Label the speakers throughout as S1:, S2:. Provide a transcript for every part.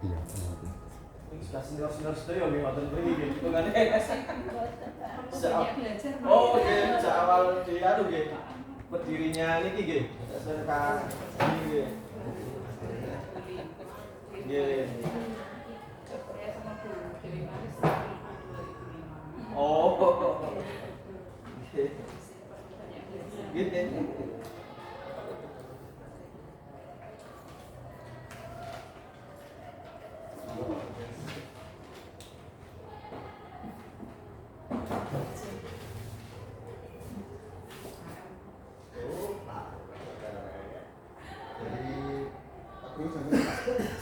S1: Iya, mengerti.
S2: Sudah senior sedaya nggih ngoten mriki nggih. Hitungane. Oh, nggih, sejak awal di anu nggih. Berdirinya niki nggih, SMK nggih. Nggih. Oh. Nggih.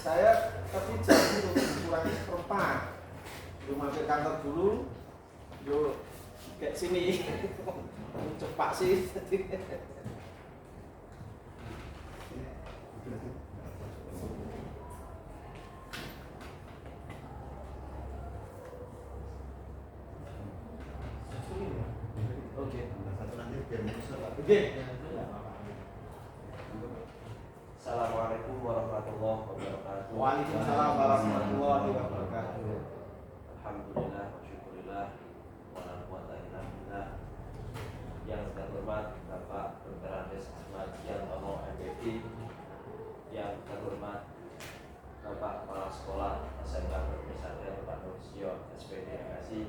S2: Saya tapi jam itu kurang seperempat. Belum mampir kantor dulu. Yo kayak sini. Cepat sih. Oke.
S3: Satu nanti biar bisa Pak.
S2: Oke.
S4: Assalamualaikum warahmatullahi wabarakatuh.
S2: Waalaikumsalam warahmatullahi wabarakatuh.
S4: Alhamdulillah, syukurillah, wala quwata illa billah. Yang terhormat Bapak Dr. Andes Ahmad Yantono MPD, yang terhormat Bapak Kepala Sekolah SMK Berdasarkan Pak Nursiyo SPD Bekasi,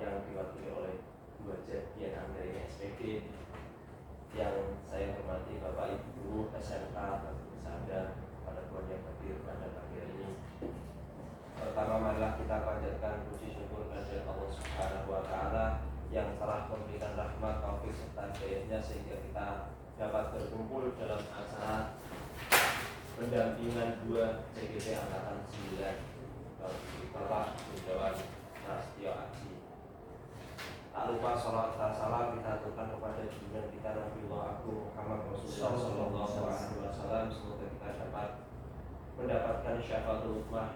S4: yang diwakili oleh Bu Haja Dian Anggreni SPD, yang saya hormati Bapak Ibu Guru SMK Sada pada bulan yang hadir pada pagi hari ini. Pertama, marilah kita panjatkan puji syukur kepada Allah Subhanahu wa Ta'ala yang telah memberikan rahmat, taufik serta hidayahnya sehingga kita dapat berkumpul dalam acara pendampingan 2 CGP Angkatan 9 Bapak Budawan Prasetyo Aji. Tak lupa sholawat dan salam kita aturkan kepada junjungan kita Nabiullah Agung Muhammad Rasulullah Sallallahu Alaihi Wasallam. Semoga kita dapat mendapatkan syafaatul ummah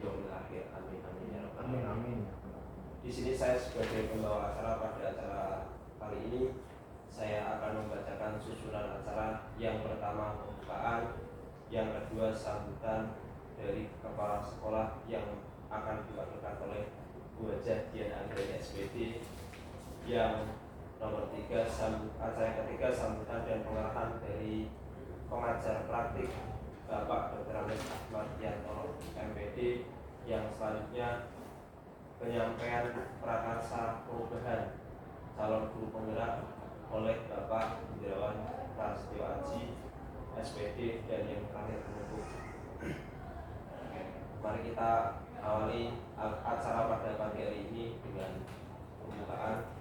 S4: yaumil akhir. Amin amin ya rabbal
S2: Amin
S4: alamin.
S2: amin.
S4: Di sini saya sebagai pembawa acara pada acara kali ini, saya akan membacakan susunan acara. Yang pertama pembukaan, yang kedua sambutan dari kepala sekolah yang akan diwakilkan oleh Bu Haja Dian Anggreni SPD. Yang nomor 3 acara yang ketiga sambutan dan pengarahan dari pengajar praktik Bapak Dr. Andes Ahmad Yantono MPD. Yang selanjutnya penyampaian prakarsa perubahan calon guru penggerak oleh Bapak Budawan Prasetyo Aji SPD. Dan yang terakhir penutup. Mari kita awali acara pada pagi hari ini dengan pembukaan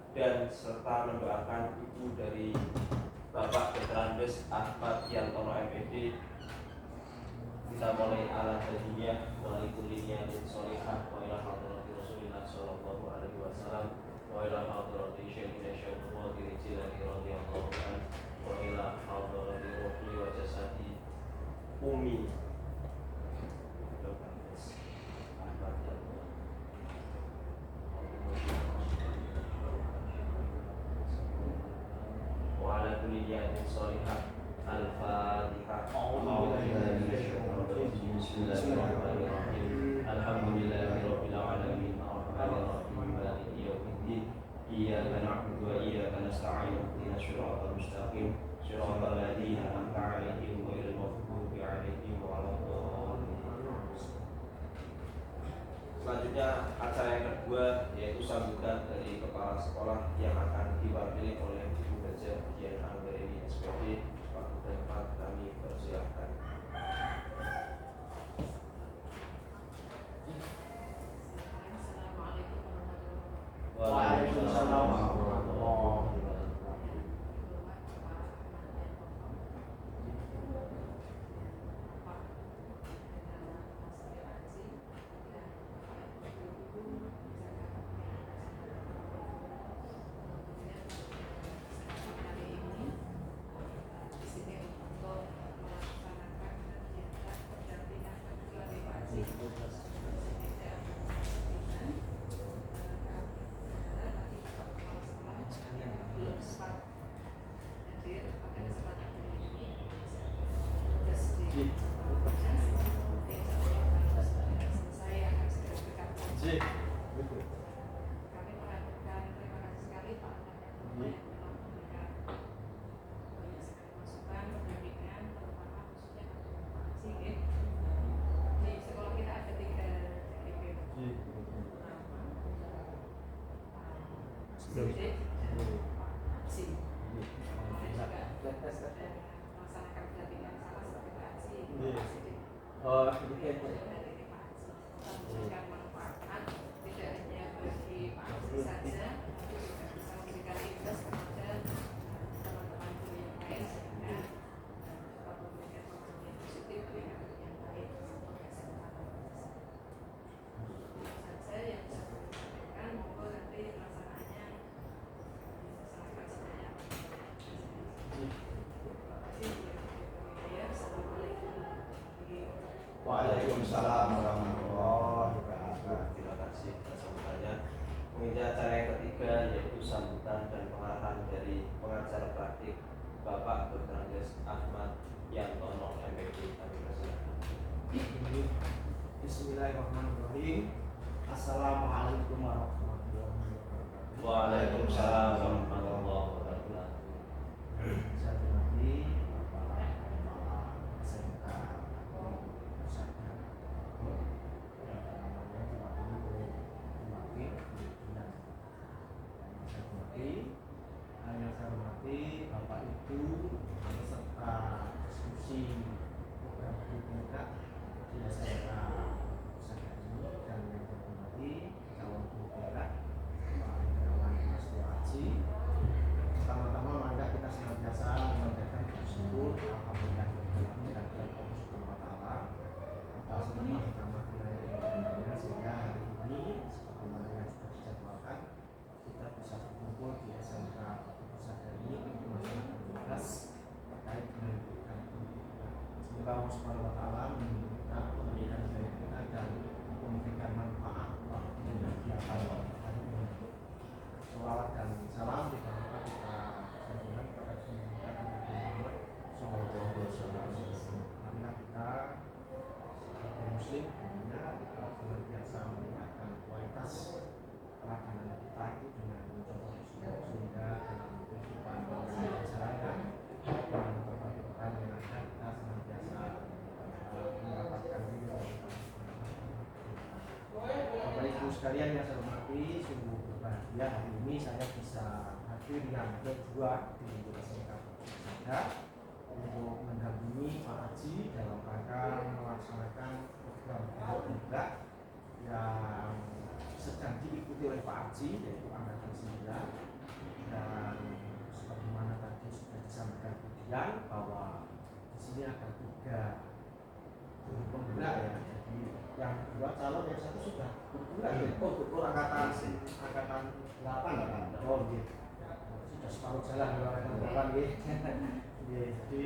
S4: dan serta mendoakan ibu dari Bapak Dr. Andes Ahmad Yantono MPD. Kita mulai ala dunia melalui kuliah dan solihah wa ila hadrati Rasulillah sallallahu alaihi wasallam wa ila hadrati Syekhina Syekh Muhammad Rijilani radhiyallahu anhu wa ila hadrati ruhi wa jasadi Umi Dr. Andes Ahmad Yantono. Wa ala kuliah dan solihah Al-Fatihah. Bismillahirrahmanirrahim. Alhamdulillahirabbil alamin. Arrahmanirrahim. Maliki yaumiddin. Iyyaka na'budu wa iyyaka nasta'in. Ihdinas siratal mustaqim. Shiratal ladzina an'amta 'alaihim ghairil maghdubi 'alaihim waladdallin. Selanjutnya acara yang kedua yaitu sambutan dari kepala sekolah yang akan diwakili oleh Bu Haja Dian Anggreni SPD. Waktu dan tempat kami persilahkan.
S2: Waalaikumsalam warahmatullahi wabarakatuh. Sih.
S1: Kami mengaturkan terima kasih sekali Pak Ananda yang telah memberikan banyak sekali masukan, pendampingan, terutama khususnya untuk Pak Sigit. Di sekolah kita ada 3 CDP. Sigit, Pak Aksi. Kemudian juga melaksanakan pelatihan sama seperti Pak Aksi, Pak Sigit.
S2: Oh, sedikit.
S1: Memberikan manfaat tidak hanya bagi Pak Aksi saja, tapi juga bisa memberikan impas kepada teman-teman guru yang lain sehingga dapat memberikan pemahaman yang positif dengan yang baik untuk SMA. Saja yang bisa kami sampaikan, monggo nanti pelaksanaannya dilaksanakan sebanyak. Assalamualaikum.
S3: Waalaikumsalam warahmatullahi wabarakatuh.
S4: Terima kasih atas sambutannya. Kemudian acara yang ketiga yaitu sambutan dan pengarahan dari pengajar praktik Bapak Dr. Andes Ahmad Yantono MPD. Kami persilakan.
S2: Bismillahirrahmanirrahim. Assalamualaikum warahmatullahi wabarakatuh.
S4: Waalaikumsalam warahmatullahi wabarakatuh.
S2: Saya hormati Bapak Kepala SMK Pusatnya. Yang saya hormati Bapak Ibu peserta diskusi program pendidikan di SMK Pusatnya ini, dan yang saya hormati calon pendidikan Pak Irawan Mas Haji. Pertama-tama maka kita senantiasa menyampaikan bersyukur alhamdulillah dan Allah Subhanahu wa taala atas nikmat wilayah sehingga hari ini sebagaimana yang sudah dijadwalkan kita bisa berkumpul di SMK Pusat ini untuk melaksanakan tugas terkait dengan pendidikan. Semoga Allah Subhanahu wa taala memberikan pendidikan baik kita dan memberikan manfaat bagi kegiatan hari ini. Salawat dan salam kita kita sanjungan kepada Nabi Muhammad Sallallahu Alaihi Wasallam. Karena kita sebagai Muslim tentunya kita senantiasa meningkatkan kualitas peradaban kita itu dengan mencontoh Islam, sehingga dalam kehidupan sehari-hari dan berbagai perkara yang ada kita senantiasa mendapatkan Bapak Ibu sekalian yang saya hormati, sungguh berbahagia hari ini saya bisa hadir yang kedua di SMK Pusat untuk mendampingi Pak Haji dalam rangka melaksanakan program juga yang sedang diikuti oleh Pak Haji, yaitu Angkatan 9. Dan sebagaimana tadi sudah disampaikan kemudian bahwa di sini ada 3 guru penggerak ya. Jadi yang kedua calon, yang satu sudah bergerak ya. Oh betul, angkatan 8. Oh iya. Sudah separuh jalan kalau angkatan 8 ya. Jadi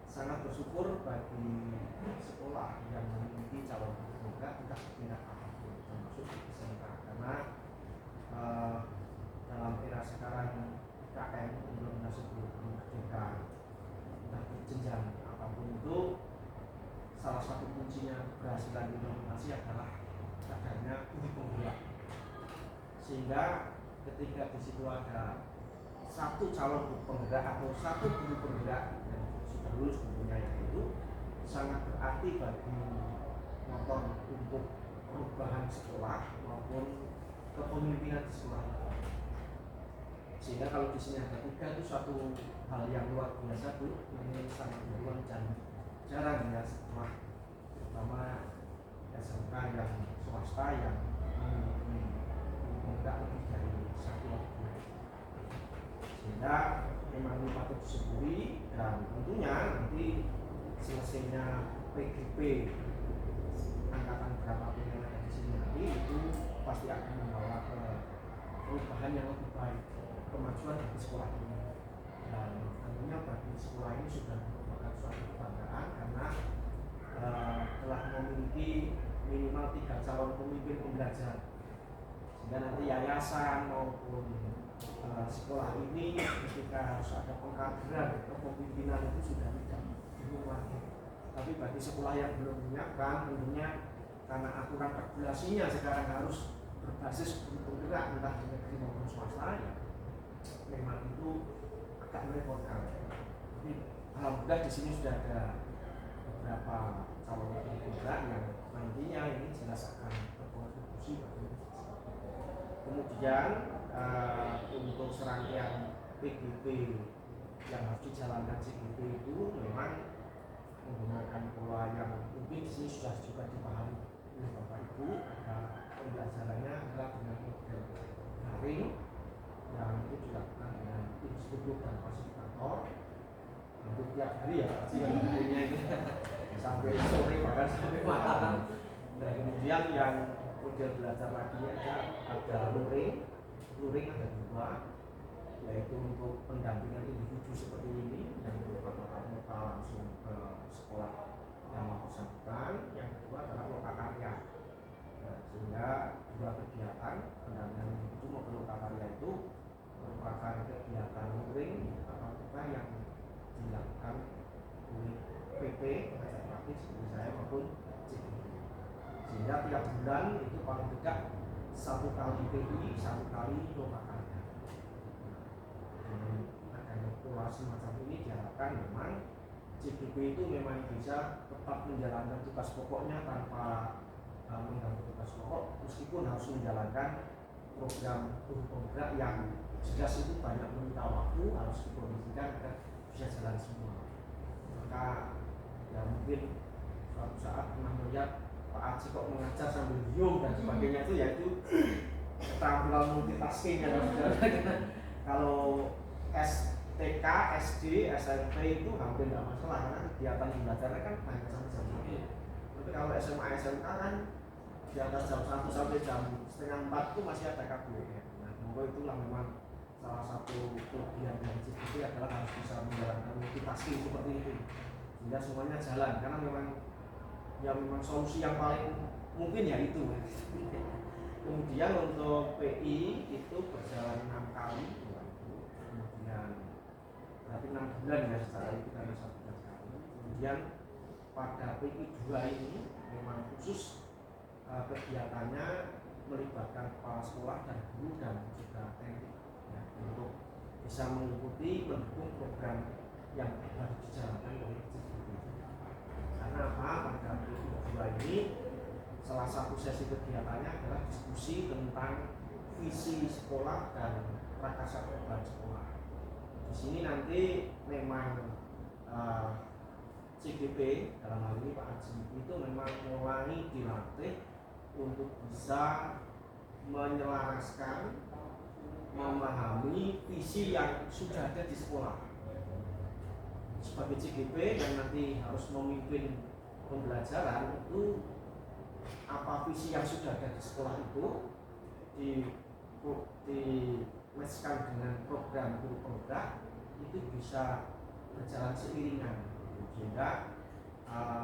S2: sangat bersyukur bagi sekolah yang memiliki calon guru penggerak entah setingkat apapun, termasuk di SMK, karena dalam era sekarang IKN Indonesia sebelum merdeka entah di jenjang apapun itu, salah satu kuncinya keberhasilan inovasi adalah adanya guru penggerak. Sehingga ketika di situ ada satu calon guru penggerak atau satu guru penggerak yang sudah lulus tentunya, itu sangat berarti bagi motor untuk perubahan sekolah maupun kepemimpinan di sekolah. Sehingga kalau di sini ada 3 itu suatu hal yang luar biasa, Bu. Ini sangat berulang dan jarang ya setelah terutama SMK yang swasta yang tidak lebih dari 1 waktu. Sehingga memang ini patut disyukuri, dan tentunya nanti selesainya PGP angkatan berapapun yang ada di sini nanti itu pasti akan membawa ke perubahan yang lebih baik, kemajuan bagi sekolah ini. Dan tentunya bagi sekolah ini sudah merupakan suatu kebanggaan karena telah memiliki minimal 3 calon pemimpin pembelajar, sehingga nanti yayasan maupun sekolah ini ketika harus ada pengkaderan kepemimpinan itu sudah tidak bingung lagi. Tapi bagi sekolah yang belum menyiapkan, tentunya karena aturan regulasinya sekarang harus berbasis guru penggerak entah di negeri maupun swasta, ya memang itu agak merepotkan. Tapi alhamdulillah di sini sudah ada beberapa calon guru penggerak yang nantinya ini jelas akan berkontribusi bagi kemudian untuk serangkaian PGP yang harus dijalankan CGP itu memang menggunakan pola yang mungkin di sini sudah juga dipahami oleh Bapak Ibu. Pembelajarannya adalah dengan model daring yang itu dilakukan dengan instruktur dan fasilitator untuk tiap hari ya pasti yang harinya itu sampai sore bahkan sampai malam. Dan kemudian yang model belajar lagi ada luring ada dua, yaitu untuk pendampingan individu seperti ini yang berupa tatap muka langsung ke sekolah yang bersangkutan. Yang kedua adalah loka karya. Nah, sehingga dua kegiatan pendampingan individu maupun loka karya itu merupakan kegiatan luring tatap muka yang dilakukan oleh PP pengajar praktis seperti saya maupun CGP. Sehingga tiap bulan itu paling tidak 1 kali PI, 1 kali loka karya. Adanya pola semacam ini diharapkan memang CGP itu memang bisa tetap menjalankan tugas pokoknya tanpa mengganggu tugas pokok, meskipun harus menjalankan program guru penggerak yang jelas itu banyak meminta waktu, harus dikondisikan agar bisa jalan semua. Maka ya mungkin suatu saat pernah melihat Pak Aji kok mengajar sambil diem dan sebagainya, itu yaitu keterampilan multitasking ya. Kalau STK, SD, SMP itu hampir tidak masalah karena kegiatan belajarnya kan hanya sampai jam 1. Tapi kalau SMA, SMK kan di atas jam 1 sampai jam setengah 4 itu masih ada KBM. Nah, monggo itulah memang salah satu kelebihan dari CGP adalah harus bisa menjalankan multitasking seperti itu sehingga semuanya jalan, karena memang solusi yang paling mungkin ya itu. Kemudian untuk PI itu berjalan 6 kali, kemudian berarti 6 bulan ya secara itu karena 11 kali. Kemudian pada PI 2 ini memang khusus kegiatannya melibatkan kepala sekolah dan guru dan juga teknik ya, untuk bisa mengikuti mendukung program yang harus dijalankan oleh CGP. Karena apa? Pada PI 2 ini salah satu sesi kegiatannya adalah diskusi tentang visi sekolah dan prakarsa perubahan sekolah. Di sini nanti memang CGP dalam hal ini Pak Haji itu memang mulai dilatih untuk bisa menyelaraskan, memahami visi yang sudah ada di sekolah. Sebagai CGP yang nanti harus memimpin pembelajaran itu, apa visi yang sudah ada di sekolah itu di-matchkan dengan program guru penggerak itu bisa berjalan seiringan, sehingga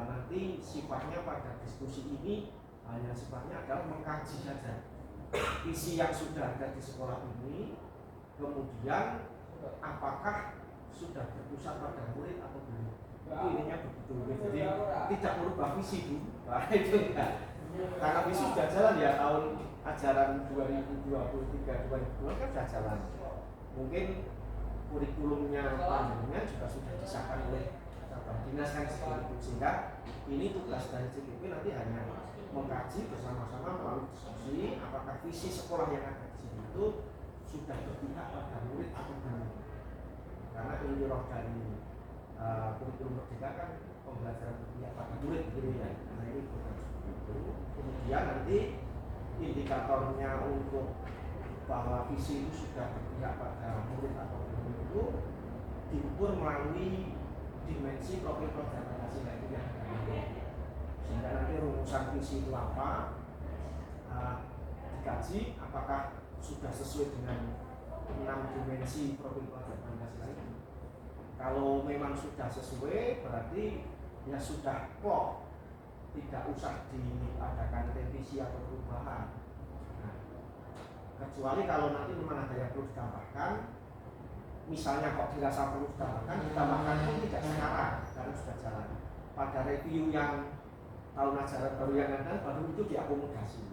S2: nanti sifatnya pada diskusi ini hanya sifatnya adalah mengkaji saja visi yang sudah ada di sekolah ini, kemudian apakah sudah berpusat pada murid atau belum. Itu intinya begitu. Jadi tidak merubah visi Bu. Nah, itu enggak. Karena visi sudah jalan ya, tahun ajaran 2023-2024 kan sudah jalan. Mungkin kurikulumnya panjangnya juga sudah disahkan oleh dinas kan seperti itu, sehingga ini tugas dari CGP nanti hanya mengkaji bersama-sama melalui diskusi apakah visi sekolah yang ada di sini itu sudah berpihak pada murid atau belum. Karena ini roh dari kurikulum merdeka kan pembelajaran berpihak pada murid gitu ya. Nah ini bukan seperti itu. Kemudian nanti indikatornya untuk bahwa visi itu sudah berpihak pada murid atau belum itu diukur melalui dimensi profil pelajaran Pancasila itu yang ada. Sehingga nanti rumusan visi itu apa, dikaji apakah sudah sesuai dengan 6 dimensi profil pelajaran Pancasila itu. Kalau memang sudah sesuai berarti ya sudah klop, tidak usah diadakan revisi atau perubahan. Nah, kecuali kalau nanti memang ada yang perlu ditambahkan, misalnya kok dirasa perlu ditambahkan pun tidak sekarang karena sudah jalan. Pada review yang tahun ajaran baru yang ada baru itu diakomodasi.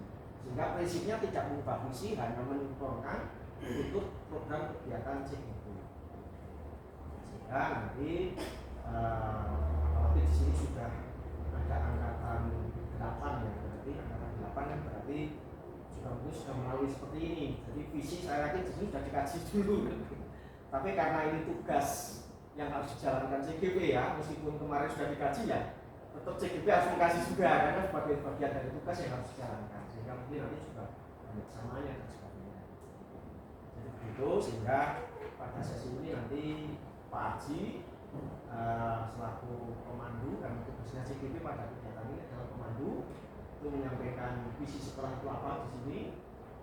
S2: Sehingga prinsipnya tidak mengubah visi, hanya menyempurnakan untuk program kegiatan CGP. Sehingga nanti apalagi di sini sudah ada angkatan 8 ya, berarti angkatan 8 kan berarti juga mungkin sudah melalui seperti ini. Jadi visi saya yakin di sini sudah dikaji dulu. Tapi karena ini tugas yang harus dijalankan CGP ya, meskipun kemarin sudah dikaji ya, tetap CGP harus mengkaji juga karena sebagai bagian dari tugas yang harus dijalankan. Sehingga mungkin nanti juga banyak samanya dan sebagainya. Jadi begitu, sehingga pada sesi ini nanti Pak Haji selaku pemandu, dan tugasnya CGP pada kegiatan ini adalah pemandu, itu menyampaikan visi sekolah itu apa di sini,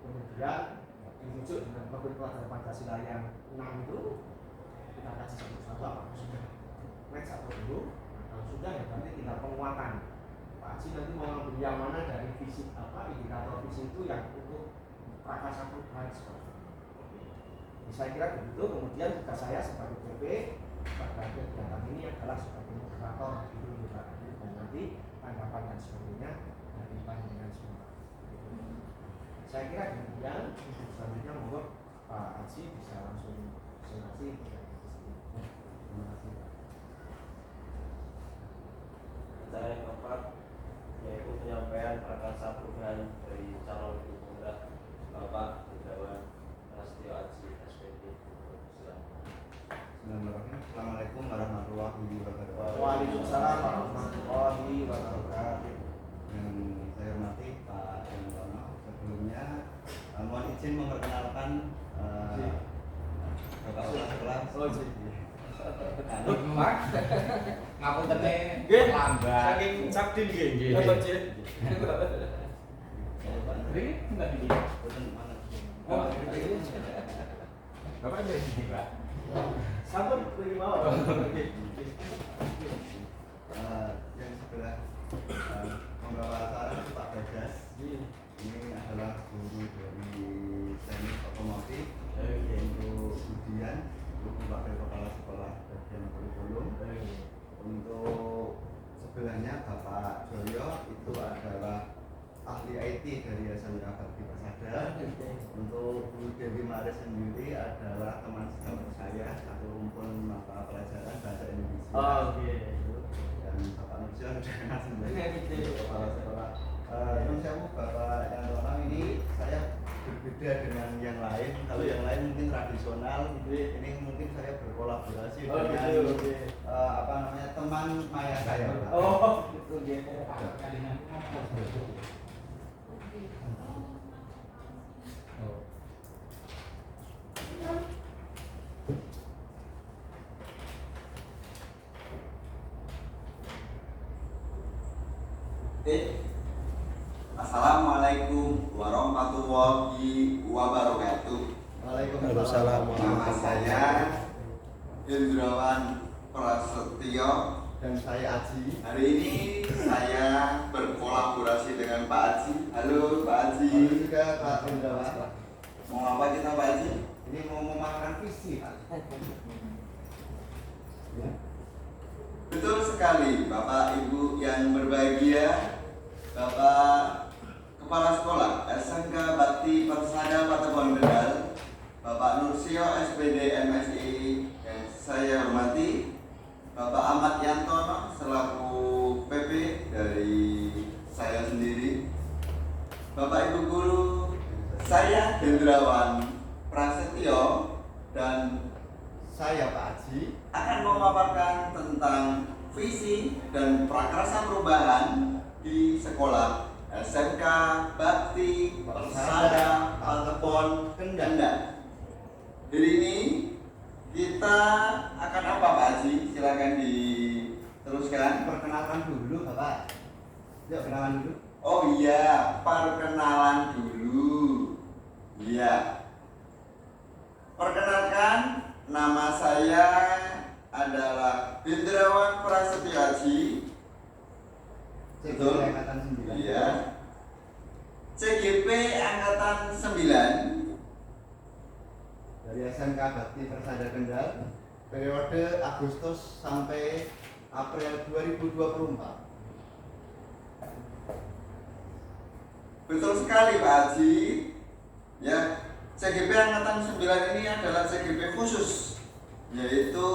S2: kemudian dirujuk dengan topik pelajaran Pancasila yang 6 itu kita kasih satu-satu apa sudah match atau belum. Nah, kalau sudah ya berarti tinggal penguatan. Pak Haji nanti mau ngambil yang mana dari visi apa, indikator visi itu yang untuk prakarsa perubahan seperti itu. Saya kira begitu. Kemudian tugas saya sebagai PP pada kegiatan ini adalah sebagai moderator gitu, dan nanti tanggapan dan sebagainya dari panjenengan semua. Saya kira demikian. Untuk selanjutnya monggo Pak Haji bisa langsung presentasi. Terima kasih.
S4: Acara yang keempat yaitu penyampaian prakarsa perubahan dari calon ibu pemuda Bapak Hendrawan Prasetyo Aji SPD.
S3: Assalamualaikum warahmatullahi wabarakatuh.
S2: Waalaikumsalam warahmatullahi wabarakatuh.
S3: Yang saya hormati Pak Yantono, sebelumnya mohon izin memperkenalkan Bapak Kepala Sekolah.
S5: Mak, ngapunten lambat.
S2: Saking cabdin nggih.
S5: Ini enggak di. Oh, Bapak jadi di, Pak.
S2: Sampun pilih mau.
S3: Yang sebelah membawa acara Pak Bagas. Ini adalah guru dari teknik otomotif untuk ujian untuk Wakil Kepala Sekolah bagian kurikulum. Untuk sebelahnya Bapak Joyo itu adalah ahli IT dari SMK Bakti Persada. Untuk Bu Dewi Maris sendiri adalah teman sejawat saya satu rumpun mata pelajaran bahasa Indonesia. Dan Bapak Nursia sudah kenal sendiri kepala sekolah. Yang saya Bapak Yantono ini saya berbeda dengan yang lain. Kalau yang lain mungkin tradisional, ini mungkin saya berkolaborasi dengan apa namanya teman maya saya.
S2: Oh, gitu gitu.
S6: Assalamualaikum warahmatullahi wabarakatuh.
S3: Waalaikumsalam.
S6: Nama saya Hendrawan Prasetyo
S3: Dan saya Aji.
S6: Hari ini saya berkolaborasi dengan Pak Haji. Halo Pak Haji.
S3: Halo juga Pak Hendrawan.
S6: Mau apa kita Pak Haji?
S3: Ini mau memakan visi Pak. Ya.
S6: Betul sekali Bapak Ibu yang berbahagia, Bapak Kepala Sekolah SMK Bakti Persada Patebuan Kendal, Bapak Nursio SPD MSI yang saya hormati, Bapak Ahmad Yantono selaku PP dari saya sendiri, Bapak Ibu Guru, saya Hendrawan Prasetyo dan
S3: Saya Pak Haji
S6: akan memaparkan tentang visi dan prakarsa perubahan di sekolah SMK Bakti Persada Patebuan Kendal. Hari ini kita akan apa Pak Haji? Silakan diteruskan.
S3: perkenalkan dulu Bapak. Yuk kenalan dulu.
S6: Oh iya, perkenalan dulu. Iya. Perkenalkan, nama saya adalah Hendrawan Prasetyo Aji. Betul?
S3: Angkatan 9.
S6: Iya. CGP Angkatan 9.
S3: Dari SMK Bakti Persada Kendal. Periode Agustus sampai April 2024.
S6: Betul sekali Pak Haji. Ya, CGP Angkatan 9 ini adalah CGP khusus, yaitu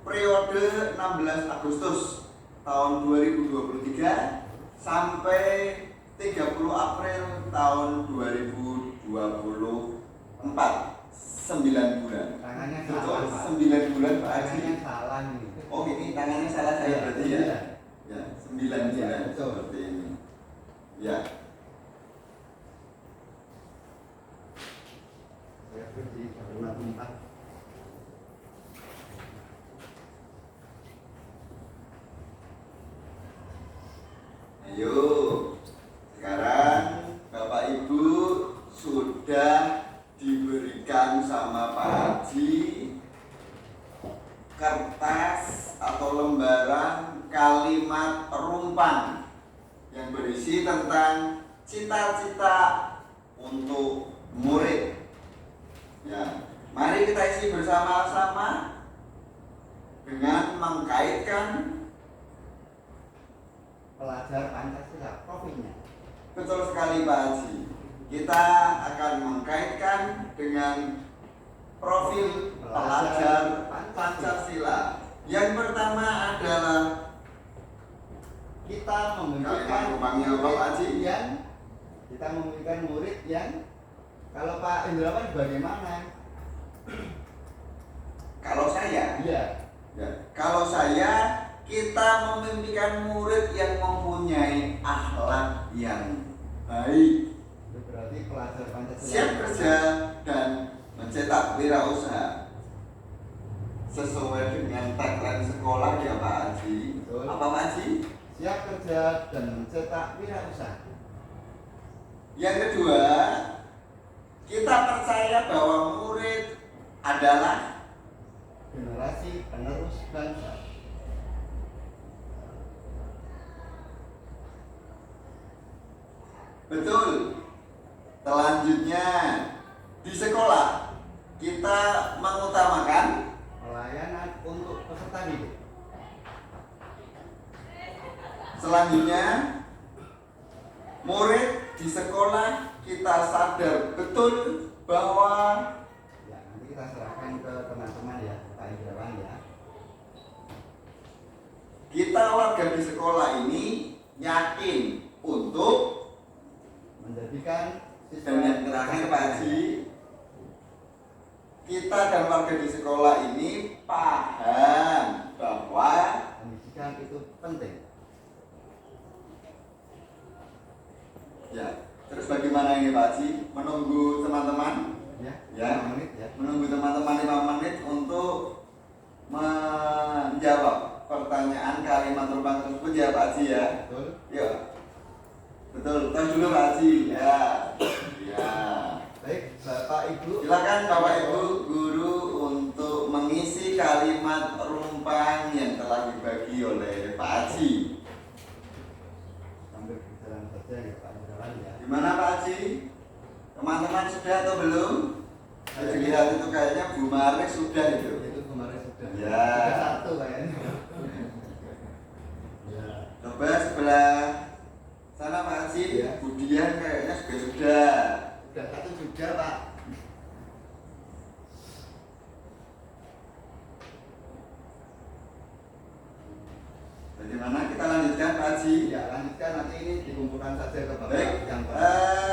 S6: periode 16 Agustus tahun 2023 sampai 30 April tahun 2024. 9 bulan.
S2: Tangannya
S6: Betul,
S2: salah, Pak.
S6: 9 bulan Pak Haji.
S2: Tangannya salah nih.
S6: Oh ini tangannya salah saya berarti ya?
S2: Iya.
S6: Ya, 9 bulan
S2: betul.
S6: seperti ini. Ya.
S2: Saya pergi ke tempat.
S6: Ayo, sekarang Bapak Ibu sudah diberikan sama Pak Haji kertas atau lembaran kalimat rumpang yang berisi tentang cita-cita untuk murid. Ya, mari kita isi bersama-sama dengan mengkaitkan
S2: Pelajar Pancasila profilnya.
S6: betul sekali Pak Haji. Kita akan mengkaitkan dengan profil pelajar Pancasila. Yang pertama adalah
S2: Kita memiliki
S6: kalimat rumpangnya Pak Haji.
S2: yang kita memiliki murid yang kalau Pak Indrawan bagaimana?
S6: Kalau saya,
S2: Iya.
S6: ya, kalau saya kita memimpikan murid yang mempunyai akhlak yang baik,
S2: Itu berarti pelajar Pancasila
S6: siap kerja dan mencetak wirausaha sesuai dengan tagline sekolah ya Pak Haji.
S2: Betul.
S6: Apa Pak Haji?
S2: siap kerja dan mencetak wirausaha.
S6: Yang kedua, kita percaya bahwa murid adalah
S2: Generasi penerus bangsa.
S6: betul. Selanjutnya di sekolah kita mengutamakan
S2: Pelayanan untuk peserta didik.
S6: selanjutnya murid di sekolah kita sadar betul bahwa
S2: Ya, nanti kita serahkan ke teman-teman ya, Pak Indrawan ya.
S6: kita warga di sekolah ini yakin untuk
S2: Menjadikan
S6: dan yang terakhir Pak Haji, kita dan warga di sekolah ini paham bahwa
S2: pendidikan itu penting.
S6: ya, terus bagaimana ini Pak Haji? Menunggu teman-teman
S2: Ya,
S6: Ya.
S2: 5 menit ya.
S6: menunggu teman-teman 5 menit untuk menjawab pertanyaan kalimat rumpang tersebut ya Pak Haji ya.
S2: Betul.
S6: Yuk. Betul, tos dulu Pak Haji. Ya. Ya.
S2: Baik, Bapak Ibu.
S6: Silakan Bapak Ibu guru untuk mengisi kalimat rumpang yang telah dibagi oleh Pak Haji.
S2: Sambil berjalan saja ya Pak Indrawan ya.
S6: Gimana Pak Haji? Teman-teman sudah atau belum? Saya lihat itu kayaknya Bu Marik sudah itu.
S2: Itu kemarin sudah.
S6: Ya.
S2: Sudah satu kayaknya. Ya.
S6: Coba sebelah sana Pak Haji,
S2: Ya.
S6: Budian kayaknya sudah.
S2: Sudah satu juga Pak.
S6: Bagaimana kita lanjutkan Pak Haji?
S2: Ya, lanjutkan nanti ini dikumpulkan saja ke Bapak
S6: Baik,
S2: yang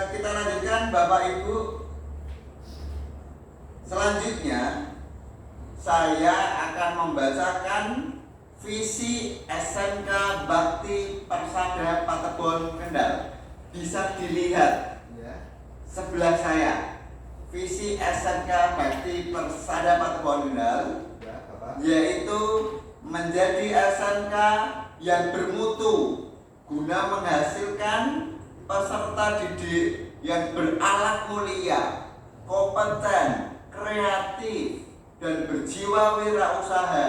S6: kita lanjutkan Bapak Ibu. Selanjutnya saya akan membacakan visi SMK Bakti Persada Patebon Kendal. Bisa dilihat
S2: ya.
S6: sebelah saya. Visi SMK Bakti Persada Patebon Kendal
S2: Ya, Bapak.
S6: yaitu menjadi SMK yang bermutu guna menghasilkan peserta didik yang berakhlak mulia, kompeten, kreatif, dan berjiwa wirausaha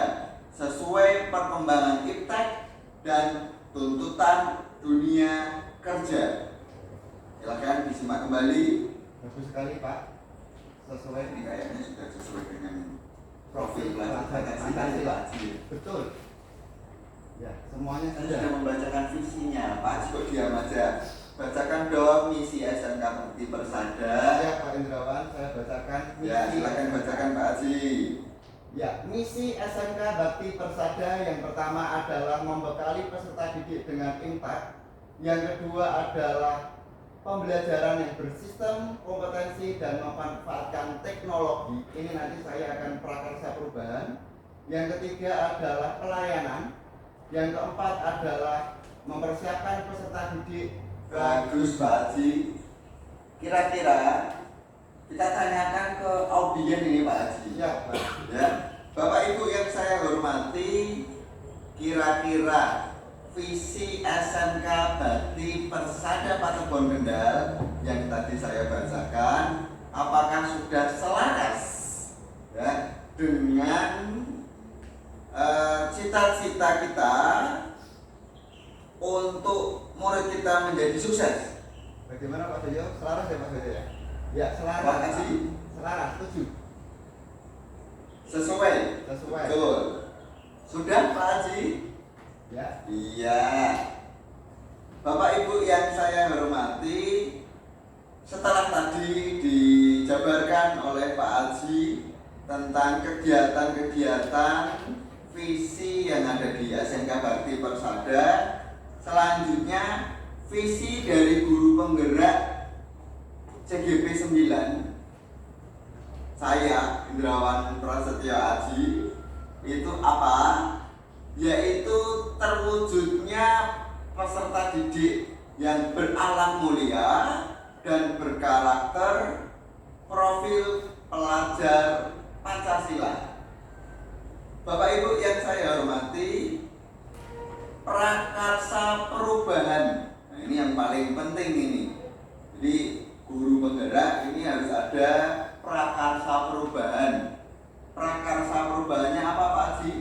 S6: sesuai perkembangan iptek dan tuntutan dunia kerja. Silakan disimak kembali.
S2: Bagus sekali Pak. Sesuai
S6: Ini kayaknya sudah sesuai dengan
S2: profil
S6: pelajar
S2: pelajar
S6: Pancasila ya, Pak Haji.
S2: Betul. Ya, semuanya
S6: Saya
S2: sudah.
S6: sudah membacakan visinya. Pak Haji kok diam aja. Bacakan dong misi SMK Bakti Persada.
S2: Ya, Pak Indrawan, saya bacakan misi.
S6: Ya, silakan bacakan Pak Haji.
S2: Ya, misi SMK Bakti Persada yang pertama adalah membekali peserta didik dengan impact. Yang kedua adalah pembelajaran yang bersistem, kompetensi, dan memanfaatkan teknologi. Ini nanti saya akan prakarsa perubahan. Yang ketiga adalah pelayanan. Yang keempat adalah mempersiapkan peserta didik.
S6: Bagus Pak Haji. Kira-kira kita tanyakan ke audien ini Pak Haji.
S2: Ya, Pak.
S6: Ya, Bapak Ibu yang saya hormati, kira-kira visi SMK Bakti Persada Patebuan Kendal yang tadi saya bacakan, apakah sudah selaras ya dengan cita-cita kita untuk murid kita menjadi sukses?
S2: Bagaimana Pak Joyo? Selaras ya Pak Joyo ya? Ya, selaras.
S6: Pak Haji?
S2: Selaras, setuju.
S6: Sesuai. Betul. Sudah Pak Haji?
S2: Ya.
S6: Iya. Bapak Ibu yang saya hormati, setelah tadi dijabarkan oleh Pak Haji tentang kegiatan-kegiatan visi yang ada di SMK Bakti Persada, selanjutnya visi dari guru penggerak CGP 9 saya Indrawan Prasetyo Aji itu apa? Yaitu terwujudnya peserta didik yang beralam mulia dan berkarakter profil pelajar Pancasila. Bapak Ibu yang saya hormati, prakarsa perubahan. Nah, ini yang paling penting ini. Jadi guru penggerak ini harus ada prakarsa perubahan. Prakarsa perubahannya apa Pak Haji?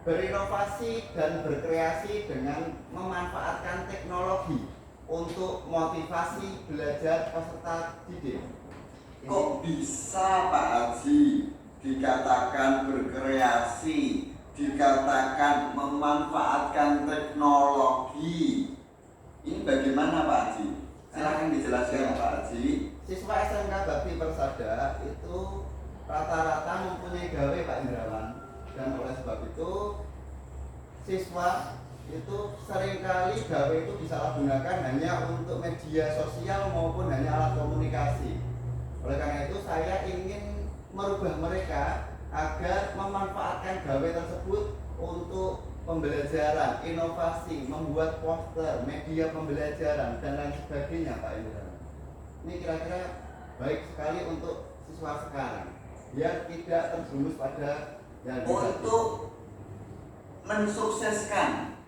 S2: Berinovasi dan berkreasi dengan memanfaatkan teknologi untuk motivasi belajar peserta didik.
S6: Kok bisa Pak Haji dikatakan berkreasi, dikatakan memanfaatkan teknologi? Ini bagaimana Pak Haji? Silahkan dijelaskan Pak Haji.
S2: Siswa SMK Bakti Persada itu rata-rata mempunyai gawe Pak Indrawan, dan oleh sebab itu siswa itu seringkali gawe itu disalahgunakan hanya untuk media sosial maupun hanya alat komunikasi. Oleh karena itu saya ingin merubah mereka agar memanfaatkan gawe tersebut untuk pembelajaran, inovasi, membuat poster, media pembelajaran dan lain sebagainya Pak Indra. Ini kira-kira baik sekali untuk siswa sekarang yang tidak terjerumus pada yang
S6: untuk mensukseskan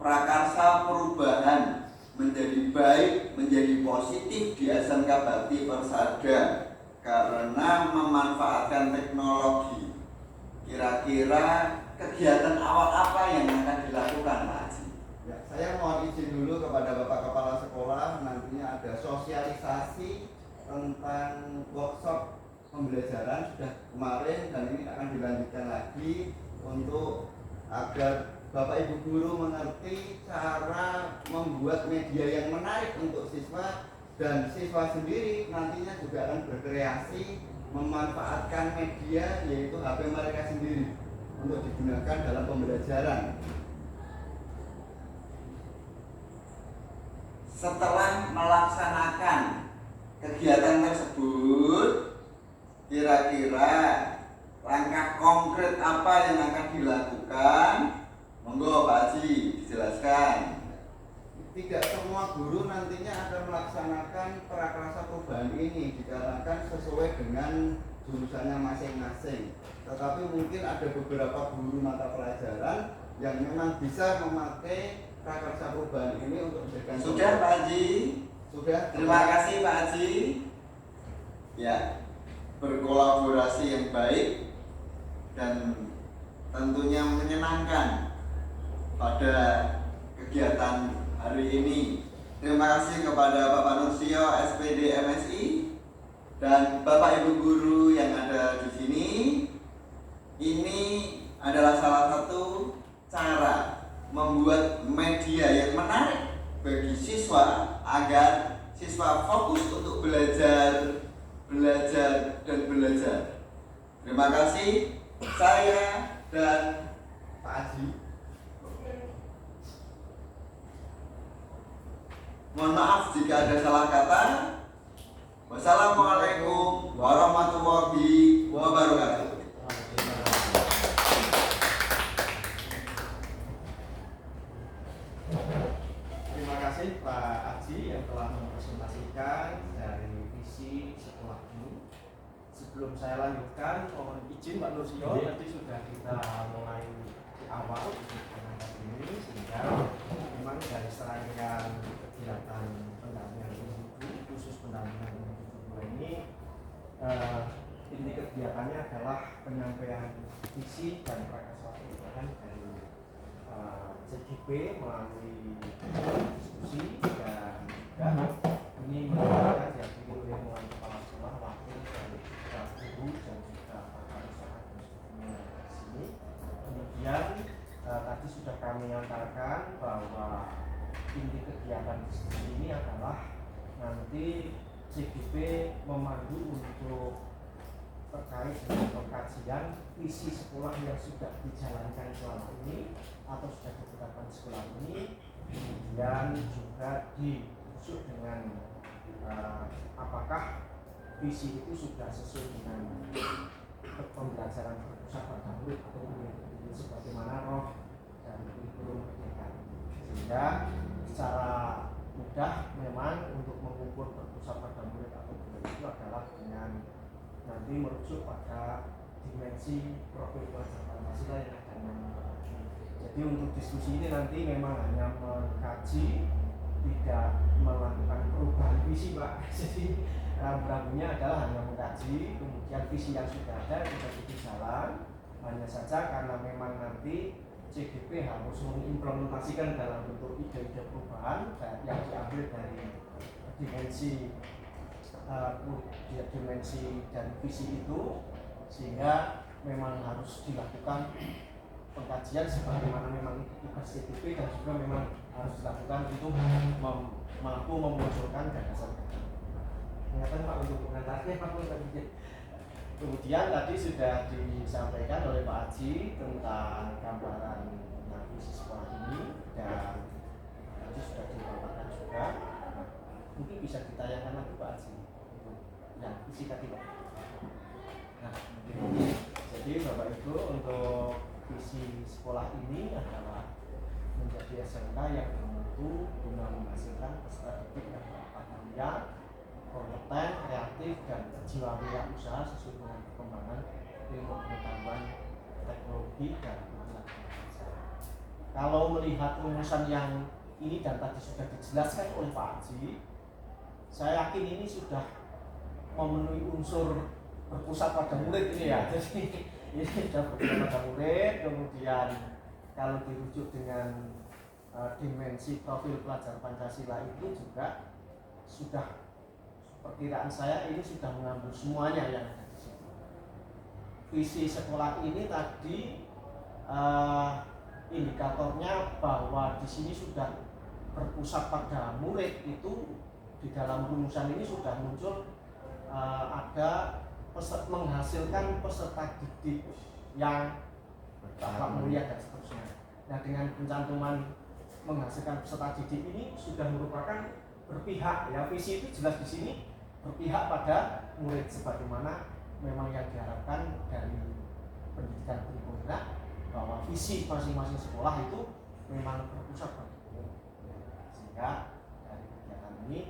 S6: prakarsa perubahan menjadi baik, menjadi positif di SMK Bakti Persada karena memanfaatkan teknologi. Kira-kira kegiatan awal apa yang akan dilakukan Pak Haji?
S2: Ya, saya mohon izin dulu kepada Bapak Kepala Sekolah, nantinya ada sosialisasi tentang workshop pembelajaran sudah kemarin dan ini akan dilanjutkan lagi untuk agar Bapak Ibu guru mengerti cara membuat media yang menarik untuk siswa, dan siswa sendiri nantinya juga akan berkreasi memanfaatkan media yaitu HP mereka sendiri untuk digunakan dalam pembelajaran.
S6: Setelah melaksanakan kegiatan tersebut, kira-kira langkah konkret apa yang akan dilakukan? Monggo Pak Haji dijelaskan.
S2: Tidak semua guru nantinya akan melaksanakan prakarsa perubahan ini dikarenakan sesuai dengan jurusannya masing-masing. Tetapi mungkin ada beberapa guru mata pelajaran yang memang bisa memakai prakarsa perubahan ini untuk menjadikan.
S6: Sudah Pak Haji?
S2: Sudah.
S6: Terima kasih Pak Haji. Ya, berkolaborasi yang baik dan tentunya menyenangkan pada kegiatan hari ini. Terima kasih kepada Bapak Nursio SPD MSI dan Bapak Ibu guru yang ada di sini. Ini adalah salah satu cara membuat media yang menarik bagi siswa agar siswa fokus untuk belajar dan belajar. Terima kasih. Saya dan
S2: Pak Haji.
S6: mohon maaf jika ada salah kata. Wassalamualaikum warahmatullahi wabarakatuh.
S2: Terima kasih Pak Haji yang telah mempresentasikan dari visi sekolah ini. Sebelum saya lanjutkan, mohon izin Pak Nursio, nanti sudah kita mulai di awal dengan ini, sehingga memang dari serangkaian kegiatan pendampingan individu, khusus pendampingan individu ini, inti kegiatannya adalah penyampaian visi dan prakarsa perubahan dari CGP melalui diskusi dan juga ini merupakan dihadiri oleh mulai kepala sekolah, wakil dan guru dan juga pakar usaha dan sebagainya di sini. Kemudian tadi sudah kami antarkan bahwa inti kegiatan diskusi ini adalah nanti CGP memandu untuk terkait dengan pengkajian visi sekolah yang sudah dijalankan selama ini atau sudah ditetapkan sekolah ini, kemudian juga diusut dengan apakah visi itu sudah sesuai dengan pembelajaran berpusat pada murid atau murid sebagaimana roh dan kurikulum pendidikan, sehingga secara mudah memang untuk mengukur berpusat pada murid atau murid itu adalah dengan nanti merujuk pada dimensi profil pelajar Pancasila yang akan membagi. Jadi untuk diskusi ini nanti memang hanya mengkaji, tidak melakukan perubahan visi Pak. Jadi rambu-rambunya adalah hanya mengkaji, kemudian visi yang sudah ada kita ikuti jalan. Hanya saja karena memang nanti CGP harus mengimplementasikan dalam bentuk ide-ide perubahan yang diambil dari dimensi dan visi itu, sehingga memang harus dilakukan pengkajian sebagaimana memang itu tugas CGP dan juga memang harus dilakukan untuk mampu memunculkan gagasan. Ingatkan Pak untuk pengantarnya Pak. Kemudian tadi sudah disampaikan oleh Pak Haji tentang gambaran visi sekolah ini dan tadi sudah dibawakan juga. Mungkin bisa ditayangkan lagi Pak Haji. Ya, visi tadi Pak. Nah, jadi Bapak Ibu, untuk visi sekolah ini adalah menjadi SMK yang bermutu guna menghasilkan peserta didik yang berpengalaman, kompeten, kreatif, dan berjiwa wirausaha sesuai dengan perkembangan ilmu pengetahuan, teknologi, dan perilaku. Kalau melihat rumusan yang ini dan tadi sudah dijelaskan oleh Pak Haji, saya yakin ini sudah memenuhi unsur berpusat pada murid ini ya. Jadi ini sudah berpusat pada murid. Kemudian kalau dirujuk dengan dimensi profil pelajar Pancasila itu juga sudah, perkiraan saya ini sudah mengambil semuanya yang ada di situ. Visi sekolah ini tadi indikatornya bahwa di sini sudah berpusat pada murid, itu di dalam rumusan ini sudah muncul ada menghasilkan peserta didik yang tahap mulia dan seterusnya. Nah, dengan pencantuman menghasilkan peserta didik ini sudah merupakan berpihak ya, visi itu jelas di sini berpihak pada murid sebagaimana memang yang diharapkan dari pendidikan kurikulum, bahwa visi masing-masing sekolah itu memang berpusat pada murid. Sehingga dari kegiatan ini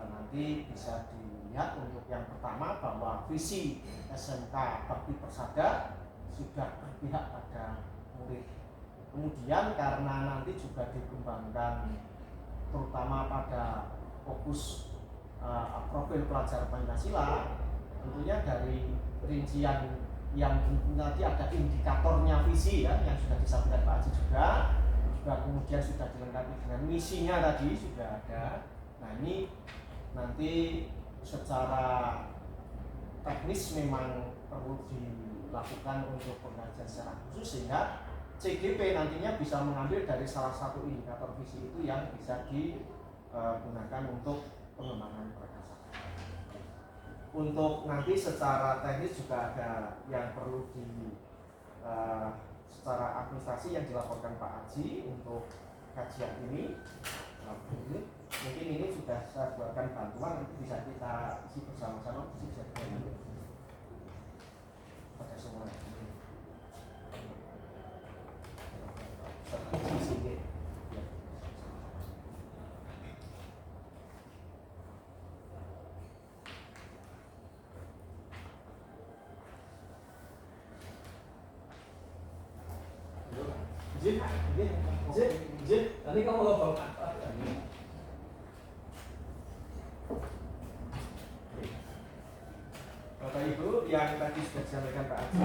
S2: nanti bisa dilihat untuk yang pertama bahwa visi SMK Bakti Persada sudah berpihak pada murid. Kemudian karena nanti juga dikembangkan terutama pada fokus profil pelajar Pancasila, tentunya dari rincian yang nanti ada indikatornya visi ya, yang sudah disampaikan Pak Haji juga kemudian sudah dilengkapi dengan misinya tadi sudah ada. Nah, ini nanti secara teknis memang perlu dilakukan untuk pengkajian secara khusus, sehingga CGP nantinya bisa mengambil dari salah satu indikator visi itu yang bisa digunakan untuk pengembangan perkasa. Untuk nanti secara teknis juga ada yang perlu secara administrasi yang dilaporkan Pak Haji untuk kajian ini. Mungkin ini sudah saya buatkan bantuan, nanti bisa kita isi bersama-sama, bisa dibuat pada semua.
S5: Nanti kamu ngomong apa?
S2: Bapak Ibu yang tadi sudah disampaikan Pak Haji,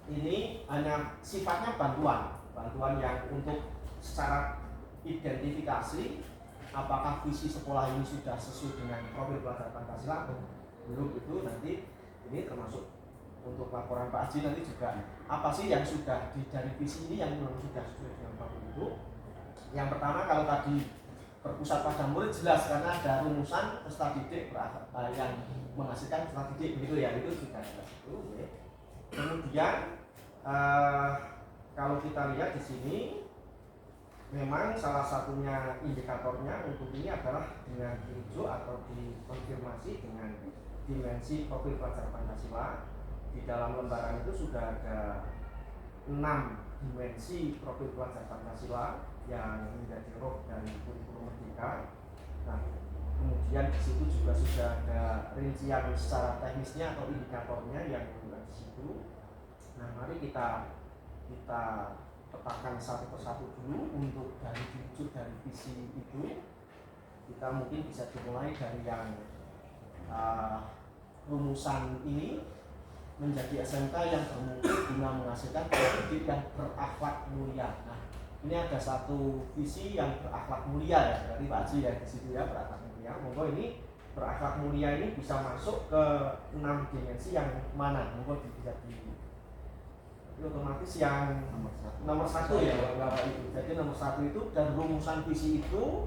S2: ini hanya sifatnya bantuan yang untuk secara identifikasi apakah visi sekolah ini sudah sesuai dengan profil pelajar Pancasila atau belum, itu nanti ini termasuk untuk laporan Pak Haji nanti juga apa sih yang sudah dari visi ini yang memang sudah sesuai dengan profil itu. Yang pertama, kalau tadi berpusat pada murid jelas karena ada rumusan peserta didik yang menghasilkan peserta didik begitu ya, itu sudah jelas itu. Kemudian kalau kita lihat di sini memang salah satunya indikatornya untuk ini adalah dengan dirujuk atau dikonfirmasi dengan dimensi profil pelajar Pancasila. Di dalam lembaran itu sudah ada 6 dimensi profil pelajar Pancasila yang menjadi roh dari kurikulum Merdeka. Nah, kemudian di situ juga sudah ada rincian secara teknisnya atau indikatornya yang ada di situ. Nah, mari kita petakan satu persatu dulu untuk dari dirujuk dari visi itu. Kita mungkin bisa dimulai dari yang rumusan ini menjadi SMK yang bermutu guna menghasilkan pendidik yang berakhlak mulia. Nah, ini ada satu visi yang berakhlak mulia ya, dari Pak Haji ya di situ ya, berakhlak mulia. Monggo ini berakhlak mulia ini bisa masuk ke 6 dimensi yang mana? Monggo bisa di otomatis yang nomor satu ya Bapak Ibu. Jadi nomor satu itu dan rumusan visi itu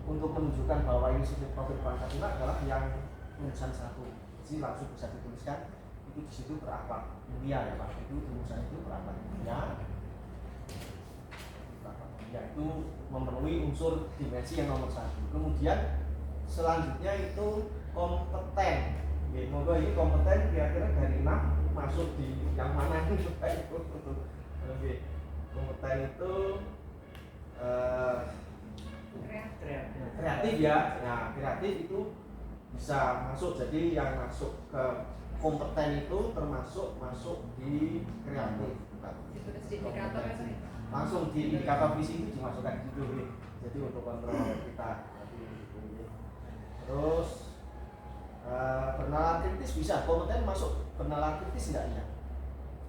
S2: untuk menunjukkan bahwa ini sesuai profil Pancasila adalah yang rumusan satu. Jadi langsung bisa dituliskan itu di situ berakhlak mulia ya Pak. Itu rumusan itu berakhlak mulia. Berakhlak mulia itu memenuhi unsur dimensi yang nomor satu. Kemudian selanjutnya itu kompeten. Ya, monggo ini kompeten kira-kira dari 6 masuk di yang mana itu Bapak Ibu. Oke. Kompeten itu kreatif ya. Nah, kreatif itu bisa masuk, jadi yang masuk ke kompeten itu termasuk masuk di kreatif. Langsung di indikator visi itu dimasukkan di situ. Jadi untuk kontrol kita. Terus bernalar kritis bisa, kompeten masuk bernalar kritis enggak ya?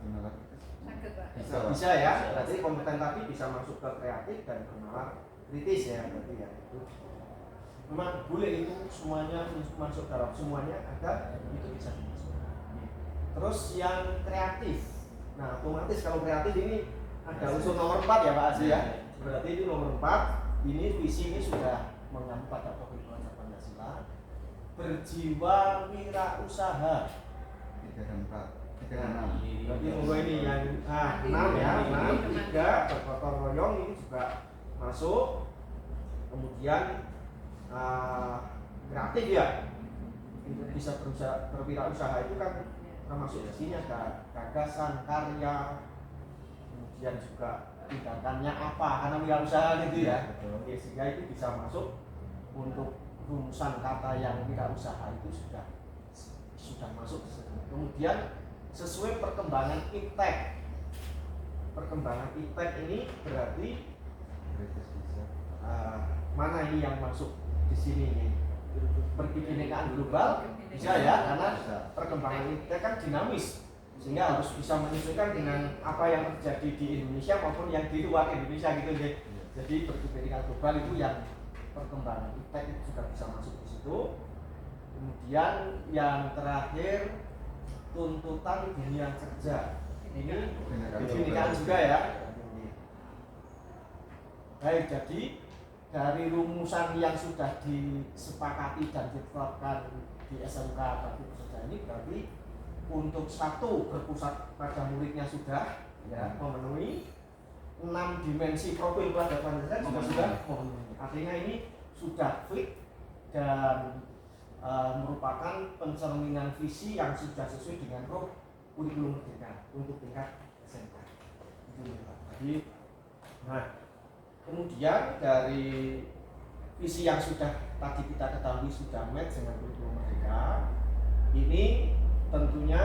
S3: Bernalar kritis.
S2: Bisa ya. Berarti kompeten tadi bisa masuk ke kreatif dan bernalar kritis ya, berarti ya itu. Memang boleh itu semuanya masuk dalam semuanya ada, itu bisa dimasukkan. Terus yang kreatif, nah otomatis kalau kreatif ini ada unsur nomor 4 ya Pak Haji ya. Berarti itu nomor 4, ini visi ini sudah mengacu pada profil pelajar Pancasila. Berjiwa wirausaha
S3: 3 dan 4, 3 dan 6.
S2: Berarti monggo ini yang 6 ya, 6, 3 bergotong royong ini juga masuk. Kemudian kreatif ya, bisa berwirausaha itu kan termasuk di sini ada gagasan, karya, kemudian juga tindakannya apa, karena wirausaha gitu ya. Oke, sehingga itu bisa masuk untuk rumusan kata yang wirausaha itu sudah masuk. Kemudian sesuai perkembangan iptek. Perkembangan iptek ini berarti mana ini yang masuk di sini nih? Kebinekaan global bisa ya, karena perkembangan iptek kan dinamis, sehingga harus bisa menyesuaikan dengan apa yang terjadi di Indonesia maupun yang di luar Indonesia gitu deh. Jadi kebinekaan global itu yang perkembangan iptek itu juga bisa masuk di situ. Kemudian yang terakhir tuntutan dunia kerja, ini kebinekaan juga ya. Baik, jadi dari rumusan yang sudah disepakati dan ditetapkan di SMK Bakti Persada ini berarti untuk satu berpusat pada muridnya sudah ya memenuhi, 6 dimensi profil peradaban Pancasila juga sudah memenuhi. Artinya ini sudah fit dan merupakan pencerminan visi yang sudah sesuai dengan roh kurikulum merdeka untuk tingkat SMK. Jadi, nah kemudian dari visi yang sudah tadi kita ketahui sudah match dengan kurikulum merdeka, ini tentunya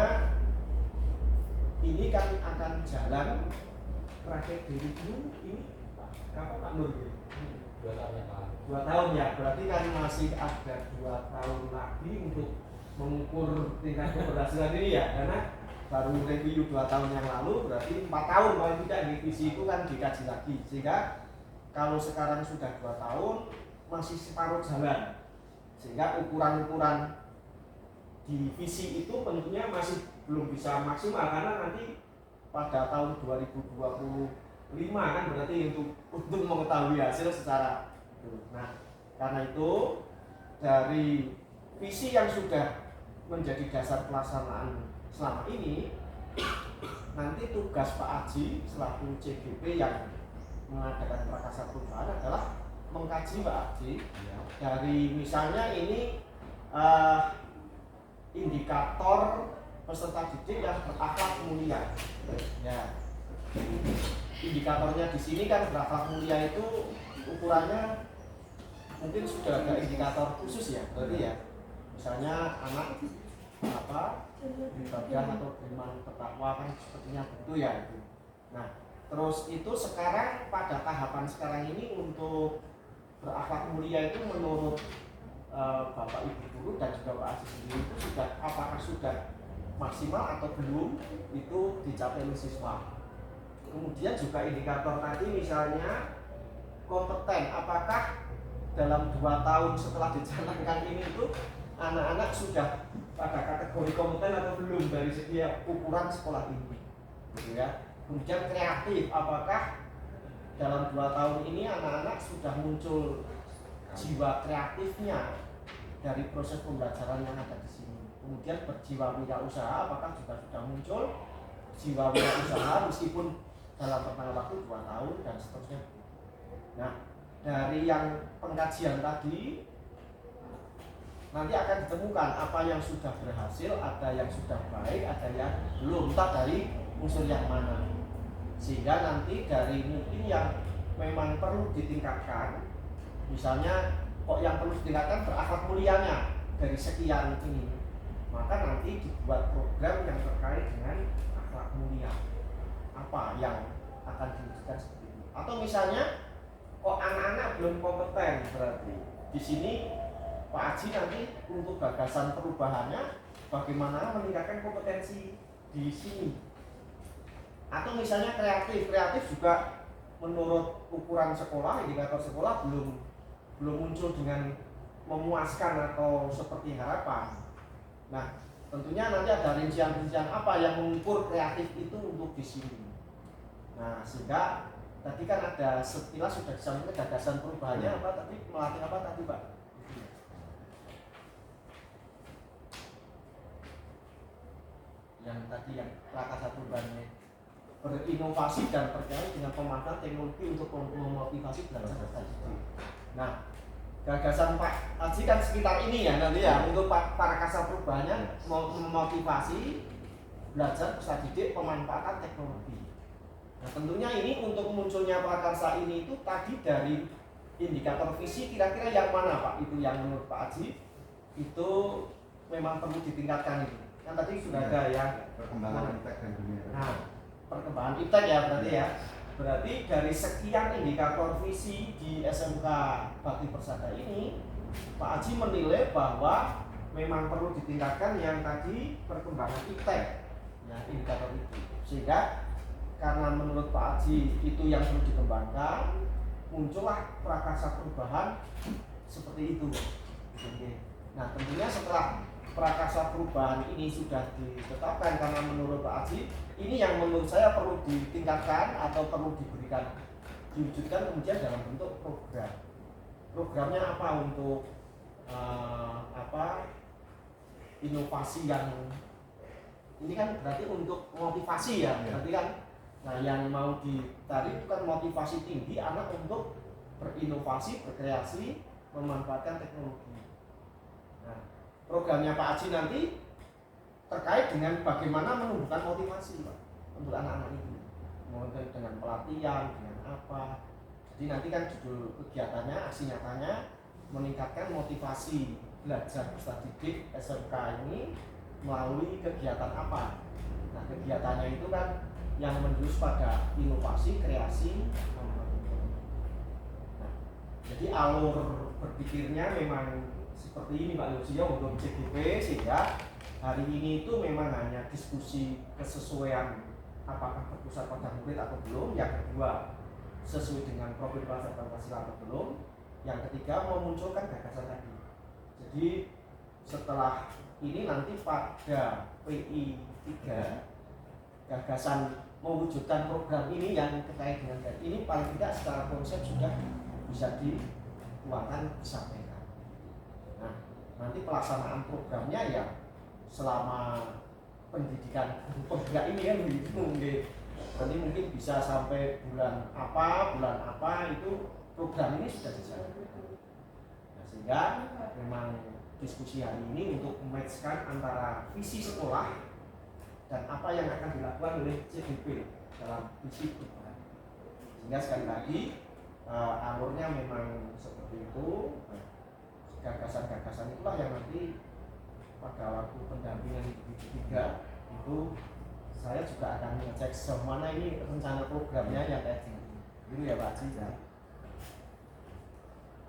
S2: ini kan akan jalan terakhir dari dulu ini kapan Pak Nur?
S5: 2 tahun yang lalu.
S2: 2 tahun ya, berarti kan masih ada 2 tahun lagi untuk mengukur tingkat keberhasilan ini ya, karena baru review 2 tahun yang lalu, berarti 4 tahun paling tidak di visi itu kan dikaji lagi, sehingga kalau sekarang sudah 2 tahun masih separuh jalan, sehingga ukuran-ukuran di visi itu tentunya masih belum bisa maksimal karena nanti pada tahun 2025 kan berarti untuk mengetahui hasil secara itu. Nah, karena itu dari visi yang sudah menjadi dasar pelaksanaan selama ini, nanti tugas Pak Aji selaku CGP yang mengadakan prakarsa perubahan adalah mengkaji Pak Aji dari misalnya ini indikator peserta didik yang berakhlak mulia. Ya. Indikatornya di sini kan berakhlak mulia itu ukurannya mungkin sudah ada indikator khusus ya, berarti ya. Misalnya anak beribadah atau beriman bertakwa kan sepertinya begitu ya itu. Nah, terus itu sekarang pada tahapan sekarang ini untuk berakhlak mulia itu menurut Bapak Ibu guru dan juga Pak Aji sendiri itu sudah apakah sudah maksimal atau belum itu dicapai oleh siswa. Kemudian juga indikator tadi misalnya kompeten, apakah dalam 2 tahun setelah dijalankan ini itu anak-anak sudah pada kategori kompeten atau belum dari segi ukuran sekolah ini, gitu ya. Kemudian kreatif, apakah dalam 2 tahun ini anak-anak sudah muncul jiwa kreatifnya dari proses pembelajaran yang ada di sini. Kemudian berjiwa wirausaha, apakah juga sudah muncul jiwa wirausaha meskipun dalam rentang waktu 2 tahun dan seterusnya. Nah, dari yang pengkajian tadi nanti akan ditemukan apa yang sudah berhasil, ada yang sudah baik, ada yang belum, entah dari unsur yang mana. Sehingga nanti dari mungkin yang memang perlu ditingkatkan, misalnya kok yang perlu ditingkatkan berakhlak mulianya dari sekian ini, maka nanti dibuat program yang terkait dengan akhlak mulia, apa yang akan diwujudkan seperti itu. Atau misalnya kok anak-anak belum kompeten, berarti di sini Pak Aji nanti untuk gagasan perubahannya bagaimana meningkatkan kompetensi di sini. Atau misalnya kreatif juga menurut ukuran sekolah, indikator sekolah belum muncul dengan memuaskan atau seperti harapan. Nah, tentunya nanti ada rincian-rincian apa yang mengukur kreatif itu untuk di sini. Nah, sehingga tadi kan ada sekilas sudah disampaikan gagasan perubahannya apa tadi, melatih apa tadi Pak? Yang tadi yang prakarsa perubahannya berinovasi dan berkait dengan pemanfaatan teknologi untuk memotivasi belajar tadi. Nah, gagasan Pak Aji kan sekitar ini ya nanti ya untuk prakarsa perubahannya memotivasi belajar peserta didik pemanfaatan teknologi. Nah, tentunya ini untuk munculnya prakarsa ini itu tadi dari indikator visi kira-kira yang mana Pak? Itu yang menurut Pak Aji itu memang perlu ditingkatkan itu. Kan tadi sudah ada ya
S3: perkembangan iptek dan dunia.
S2: Nah, perkembangan iptek ya berarti ya. Berarti dari sekian indikator visi di SMK Bakti Persada ini, Pak Aji menilai bahwa memang perlu ditingkatkan yang tadi perkembangan iptek, ya indikator itu. Sehingga karena menurut Pak Aji itu yang perlu dikembangkan, muncullah prakarsa perubahan seperti itu. Nah, tentunya setelah prakarsa perubahan ini sudah ditetapkan, karena menurut Pak Aji ini yang menurut saya perlu ditingkatkan atau perlu diberikan diwujudkan kemudian dalam bentuk program. Programnya apa untuk inovasi yang ini kan berarti untuk motivasi ya, berarti kan. Nah, yang mau ditarik itu kan motivasi tinggi anak untuk berinovasi, berkreasi, memanfaatkan teknologi. Nah, programnya Pak Aji nanti terkait dengan bagaimana menumbuhkan motivasi Pak untuk anak-anak itu, mulai dengan pelatihan, dengan apa. Jadi nanti kan judul kegiatannya, aksi nyatanya meningkatkan motivasi belajar peserta didik SMK ini melalui kegiatan apa. Nah, kegiatannya itu kan yang menjurus pada inovasi, kreasi. Nah, jadi alur berpikirnya memang seperti ini Pak Lucio untuk CGP, sehingga hari ini itu memang hanya diskusi kesesuaian apakah berpusat pada murid atau belum. Yang kedua, sesuai dengan profil bahasa Pancasila atau belum. Yang ketiga, memunculkan gagasan tadi. Jadi setelah ini nanti pada PI 3 gagasan mewujudkan program ini yang terkait dengan ini paling tidak secara konsep sudah bisa dituangkan, disampaikan. Nah, nanti pelaksanaan programnya ya selama pendidikan penggerak ini kan begitu mungkin. Nanti mungkin bisa sampai bulan apa itu program ini sudah dijalankan. Nah, sehingga memang diskusi hari ini untuk mematchkan antara visi sekolah dan apa yang akan dilakukan oleh CGP dalam visi perubahan. Sehingga sekali lagi alurnya memang seperti itu. Gagasan-gagasan itulah yang nanti pada waktu pendampingan di tiga itu saya juga akan mengecek semana ini rencana programnya yang kayak gini. Itu ya Pak Haji ya.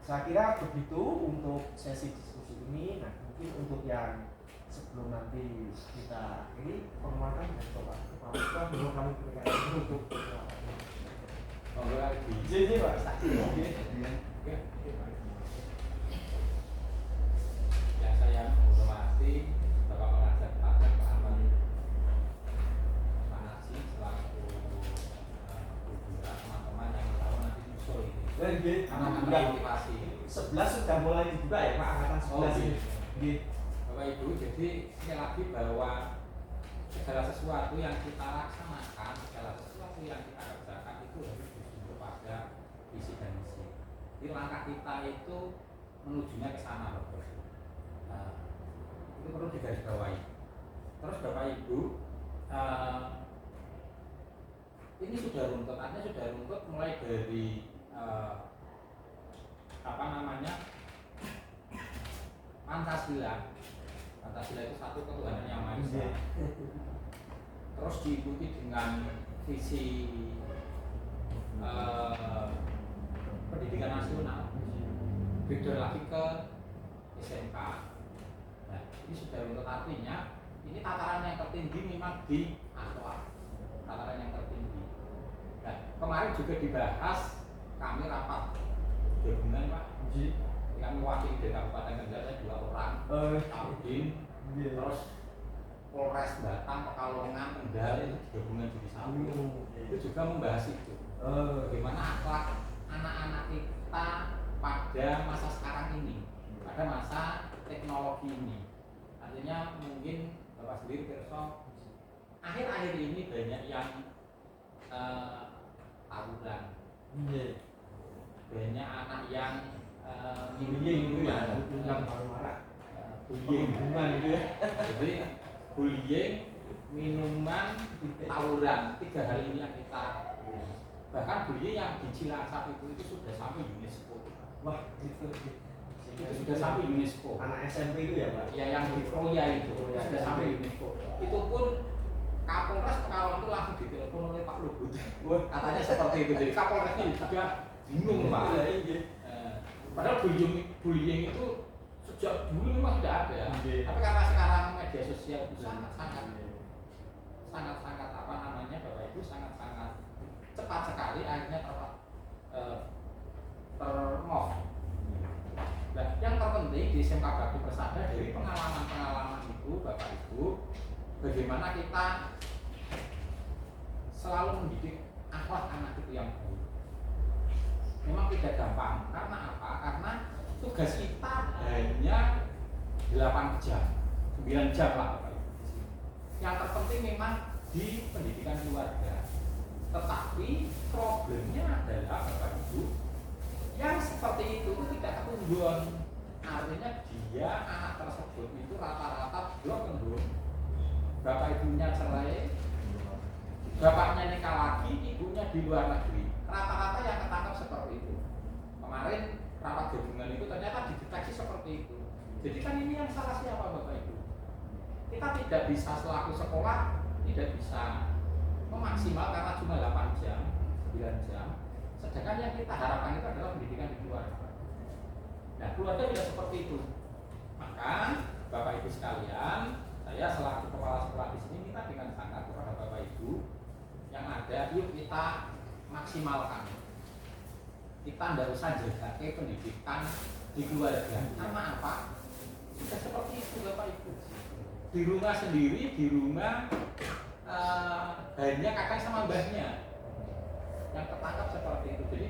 S2: Saya kira begitu untuk sesi diskusi ini. Nah, mungkin untuk yang sebelum nanti kita ini penguatan dan coba belum kami berikan untuk jadi Pak saksi
S5: yang saya menghormati Bapak Penasihat Hakim Pak Ahmad Manasi selaku teman-teman yang tahu nanti usul ini anak-anak motivasi
S2: 11 sudah mulai dibuka ya Pak angkatan 11 ini.
S5: Bapak Ibu, jadi sekali lagi bahwa segala sesuatu yang kita laksanakan, segala sesuatu yang kita kerjakan itu harus dituju pada visi dan misi. Jadi langkah kita itu menujunya ke sana, Bapak Ibu. Nah, itu perlu digarisbawahi. Terus Bapak Ibu, ini sudah runtut, artinya sudah runtut mulai dari Pancasila. Pancasila itu satu ketuhanan yang maha esa. Terus diikuti dengan visi pendidikan nasional. Beda lagi ke SMK. Nah, ini sudah untuk artinya ini tataran yang tertinggi memang di akhlak. Tataran yang tertinggi. Nah, kemarin juga dibahas kami rapat gabungan Pak. Kami mewakili dari Kabupaten Kendal ada 2 orang, Audin, terus Polres Batang, Pekalongan, Kendal itu gabungan jadi satu. Itu juga membahas itu. Bagaimana akhlak anak-anak kita pada masa sekarang ini, pada masa teknologi ini. Artinya mungkin Bapak sendiri Kerso, akhir-akhir ini banyak yang tawuran. Banyak anak yang
S2: bullying itu ya, yang marah-marah.
S5: Bullying itu ya. Jadi bullying, minuman, tawuran, 3 hal ini yang kita. Bahkan bullying yang di Cilacap itu sudah sampai UNESCO.
S2: Wah, itu
S5: sudah sampai UNESCO.
S2: Anak SMP itu ya Pak?
S5: Ya yang di Proya itu sudah sampai UNESCO. Itu pun Kapolres Pekalongan itu langsung ditelepon oleh Pak Luhut. Katanya seperti itu. Jadi Kapolresnya juga bingung Pak. Padahal bullying itu sejak dulu memang sudah ada. Tapi karena sekarang media sosial itu sangat-sangat Bapak Ibu sangat-sangat cepat sekali akhirnya termove. Nah, yang terpenting di SMK Bakti Persada dari pengalaman-pengalaman itu Bapak Ibu, bagaimana kita selalu mendidik akhlak anak itu yang baik. memang tidak gampang. Karena apa? Karena tugas kita hanya 8 jam, 9 jam lah Bapak Ibu. Yang terpenting memang di pendidikan keluarga. Tetapi problemnya adalah Bapak Ibu, yang seperti itu tidak ketumbuhan. Artinya dia, anak tersebut itu rata-rata belum. Bapak ibunya cerai, bapaknya nikah lagi, ibunya di luar negeri. Rata-rata yang ketangkap seperti itu. Kemarin rapat gabungan itu ternyata dideteksi seperti itu. Jadi kan ini yang salah siapa Bapak Ibu? Kita tidak bisa selaku sekolah, tidak bisa memaksimal karena cuma 8 jam, 9 jam. Sedangkan yang kita harapkan itu adalah pendidikan di keluarga. Nah, keluarga tidak seperti itu. Maka Bapak Ibu sekalian, saya selaku kepala sekolah di sini minta dengan sangat kepada Bapak Ibu yang ada, yuk kita maksimalkan. Kita tidak usah jaga pendidikan di keluarga. Karena apa? Sudah seperti itu Bapak Ibu. Di rumah sendiri, di rumah hanya kakak sama mbahnya yang ketangkap seperti itu. Jadi